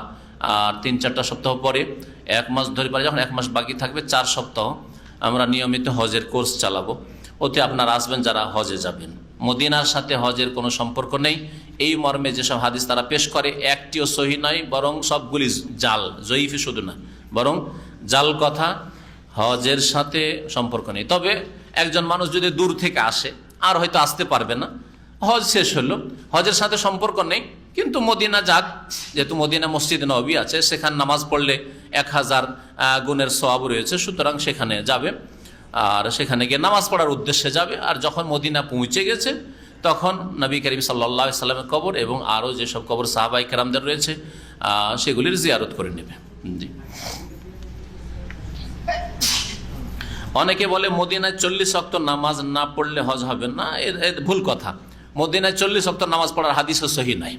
আর 3-4টা সপ্তাহ পরে 1 মাস ধরে পারে, যখন 1 মাস বাকি থাকবে 4 সপ্তাহ আমরা নিয়মিত হজের কোর্স চালাবো। ওতে আপনারা আসবেন যারা হজে যাবেন। মদিনার সাথে হজের কোনো সম্পর্ক নেই, এই মর্মে যেসব হাদিস তারা পেশ করে একটিও সহি নয়, বরং সবগুলি জাল, জয়ীফি শুধু না, বরং জাল কথা। হজের সাথে সম্পর্ক নেই। তবে একজন মানুষ যদি দূর থেকে আসে আর হয়তো আসতে পারবে না, হজ শেষ হলো, হজের সাথে সম্পর্ক নেই, কিন্তু মদিনা যাক, যেহেতু মদিনা মসজিদ নববী আছে, সেখানে নামাজ পড়লে 1000 গুণের সওয়াব রয়েছে, সুতরাং সেখানে যাবে, আর সেখানে গিয়ে নামাজ পড়ার উদ্দেশ্যে যাবে। আর যখন মদিনা পৌঁছে গেছে তখন নবী করিম সাল্লাল্লাহু আলাইহি সাল্লামের কবর এবং আরও যেসব কবর সাহাবায়ে কেরামদের রয়েছে সেগুলির জিয়ারত করে নেবে। জি। অনেকে বলে মদিনায় 40 ওয়াক্ত নামাজ না পড়লে হজ হবে না, ভুল কথা। মদিনায় 40 ওয়াক্ত নামাজ পড়ার হাদিসও সহি নাই,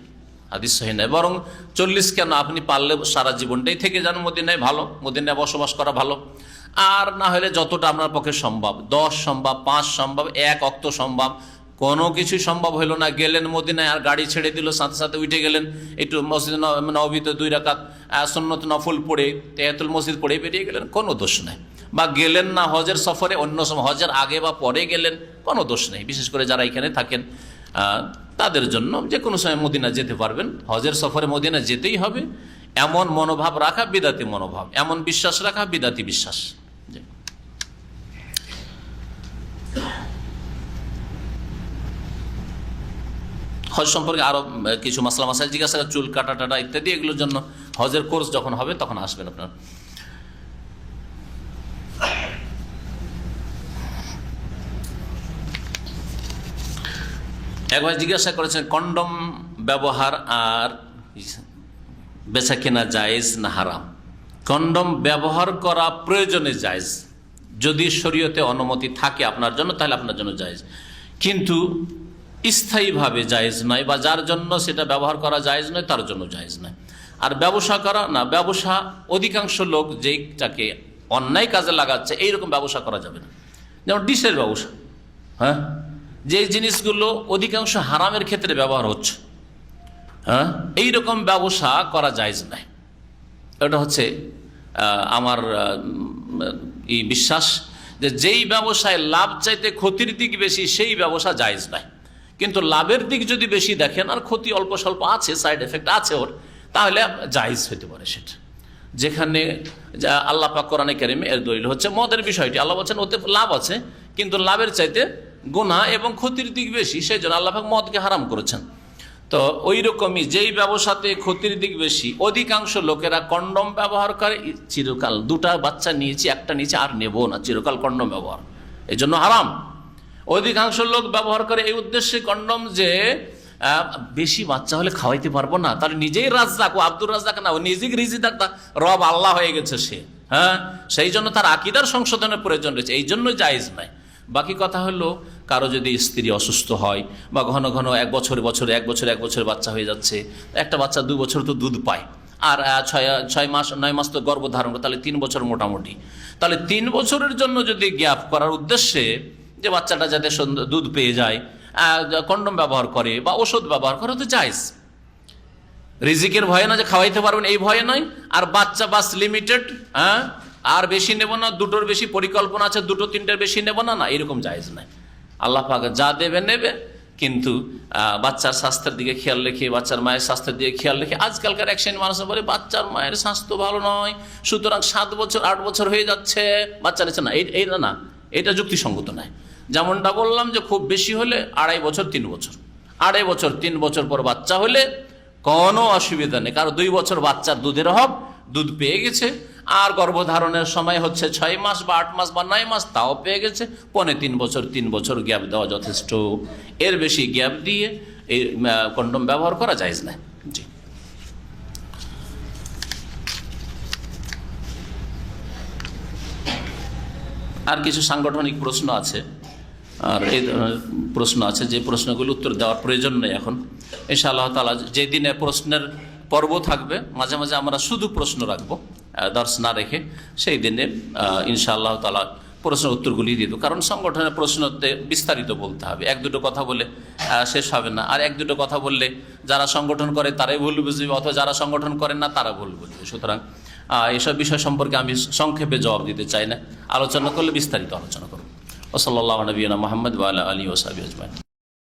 হাদিস সহি নাই। বরং 40 কেন, আপনি পারলে সারা জীবনটাই থেকে যান মদিনায়, ভালো, মদিনায় বসবাস করা ভালো। আর না হলে যতটা আপনার পক্ষে সম্ভব, 10 সম্ভব, 5 সম্ভব, 1 ওয়াক্ত সম্ভব, কোনো কিছু সম্ভব হইল না, গেলেন মদিনায় আর গাড়ি ছেড়ে দিল, সাথে সাথে উঠে গেলেন, একটু মসজিদ নববীতে 2 রাকাত সুন্নত নফল পড়ে তাহিয়াতুল মসজিদ পড়ে বেরিয়ে গেলেন, কোনো দোষ নাই। বা গেলেন না হজের সফরে, অন্য সময় হজের আগে বা পরে গেলেন, কোনো দোষ নেই। বিশেষ করে যারা এখানে থাকেন তাদের জন্য যে কোনো সময় মদিনা যেতে পারবেন। হজের সফরে মদিনা যেতেই হবে, এমন মনোভাব রাখা বিদাতি মনোভাব, এমন বিশ্বাস রাখা বিদাতি বিশ্বাস। হজ সম্পর্কে আরো কিছু মাসলা মাসাইল জিজ্ঞাসা, চুল কাটা টাটা ইত্যাদি, এগুলোর জন্য হজের কোর্স যখন হবে তখন আসবেন আপনার। একবার জিজ্ঞাসা করেছেন কন্ডম ব্যবহার আর বেচা কেনা জায়েজ না হারাম? কন্ডম ব্যবহার করা প্রয়োজনে জায়েজ, যদি শরীয়তে অনুমতি থাকে আপনার জন্য, তাহলে আপনার জন্য জায়েজ, কিন্তু স্থায়ীভাবে জায়েজ নয়, বা যার জন্য সেটা ব্যবহার করা জায়েজ নয় তার জন্য জায়েজ নয়। আর ব্যবসা করা না, ব্যবসা অধিকাংশ লোক যেটাকে অন্যায় কাজে লাগাচ্ছে এইরকম ব্যবসা করা যাবে না। যেমন ডিশের ব্যবসা, হ্যাঁ, যে জিনিসগুলো অধিকাংশ হারামের ক্ষেত্রে ব্যবহার হচ্ছে, হ্যাঁ, এইরকম ব্যবসা করা জায়েজ নয়। এটা হচ্ছে আমার এই বিশ্বাস যে যেই ব্যবসায় লাভ চাইতে ক্ষতির দিক বেশি সেই ব্যবসা জায়েজ নয়। কিন্তু লাভের দিক যদি বেশি দেখেন আর ক্ষতি অল্প স্বল্প আছে, সাইড এফেক্ট আছে ওর, তাহলে জায়েজ হতে পারে সেটা। যেখানে আল্লাহ পাক কোরআনে কারিমে এর দলিল হচ্ছে মদের বিষয়টি, আল্লাহ বলছেন ওতে লাভ আছে কিন্তু লাভের চাইতে গুনাহ এবং ক্ষতির দিক বেশি, সেই জন্য আল্লাহ পাক মদকে হারাম করেছেন। তো ওই রকমই যেই ব্যবসাতে ক্ষতির দিক বেশি, অধিকাংশ লোকেরা কন্ডম ব্যবহার করে চিরকাল। 2টা বাচ্চা নিয়েছি, একটা নিচে আর নেব না, চিরকাল কন্ডম ব্যবহার, এই জন্য হারাম। অধিকাংশ লোক ব্যবহার করে এই উদ্দেশ্যে কন্ডম যে বেশি বাচ্চা হলে খাওয়াইতে পারবো না, তাহলে নিজেই রাজ্জাক, ও আব্দুর রাজ্জাক না, ও নিজেই রিজিদার, রব আল্লাহ হয়ে গেছে সে, হ্যাঁ, সেই জন্য তার আকীদার সংশোধনের প্রয়োজন রয়েছে, এই জন্য জায়েজ নাই। বাকি কথা হলো কারো যদি স্ত্রী অসুস্থ হয় বা ঘন ঘন এক বছর বাচ্চা হয়ে যাচ্ছে, একটা বাচ্চা 2 বছর তো দুধ পায়, আর 6 মাস 9 মাস তো গর্ভ ধারণ করে, তাহলে 3 বছর মোটামুটি। তাহলে 3 বছরের জন্য যদি গ্যাপ করার উদ্দেশ্যে যে বাচ্চাটা যাতে দুধ পেয়ে যায় কন্ডম ব্যবহার করে বা ওষুধ ব্যবহার করে, তো জায়েজ। রিজিকের ভয়ে না যে খাওয়াইতে পারবেন এই ভয়ে নয়, আর বাচ্চা বাস লিমিটেড, হ্যাঁ, আর বেশি নেব না, 2টোর বেশি পরিকল্পনা আছে, 2টো 3টের বেশি নেব না, না, এরকম জায়েজ নাই। আল্লাহ পাক যা দেবে নেবে, কিন্তু বাচ্চার স্বাস্থ্যের দিকে খেয়াল রেখে, বাচ্চার মায়ের স্বাস্থ্যের দিকে খেয়াল রেখে। আজকালকার এক শ্রেণীর মানুষ বলে বাচ্চার মায়ের স্বাস্থ্য ভালো নয়, সুতরাং 7 বছর 8 বছর হয়ে যাচ্ছে বাচ্চা নিচ্ছে না, এইটা না, এটা যুক্তিসঙ্গত নয়। যেমনটা বললাম যে খুব বেশি হলে 2.5 বছর 3 বছর, 2.5 বছর 3 বছর পর বাচ্চা হলে কোনো অসুবিধা নেই। কারণ 2 বছর বাচ্চার দুধের অভাব, দুধ পেয়ে গেছে, আর গর্ভধারণের সময় হচ্ছে 6 মাস বা 8 মাস বা 9 মাস, তাও পেয়ে গেছে, 3 বছর গ্যাপ দেওয়া যথেষ্ট। এর বেশি গ্যাপ দিয়ে এই কন্ডম ব্যবহার করা জায়েজ না। জি। আর কিছু সাংগঠনিক প্রশ্ন আছে, আর এই প্রশ্ন আছে যে প্রশ্নগুলো উত্তর দেওয়ার প্রয়োজন নেই এখন। ইনশাআল্লাহ তাআলা যে দিনে প্রশ্নের পর্ব থাকবে, মাঝে মাঝে আমরা শুধু প্রশ্ন রাখবো, দর্শ না রেখে। সেই দিনে ইনশাআল্লাহ তাআলা প্রশ্নের উত্তরগুলি দিয়ে দেবো। কারণ সংগঠনের প্রশ্নতে বিস্তারিত বলতে হবে, এক দুটো কথা বলে শেষ হবে না। আর এক দুটো কথা বললে যারা সংগঠন করে তারাই ভুল বুঝবে, অথবা যারা সংগঠন করেন না তারা ভুল বুঝবে। সুতরাং এইসব বিষয় সম্পর্কে আমি সংক্ষেপে জবাব দিতে চাই না, আলোচনা করলে বিস্তারিত আলোচনা করব। ওয়া সাল্লাল্লাহু আলা নবিয়িনা মুহাম্মদ ওয়া আলা আলিহি ওয়া সাহবিহি আজমাইন।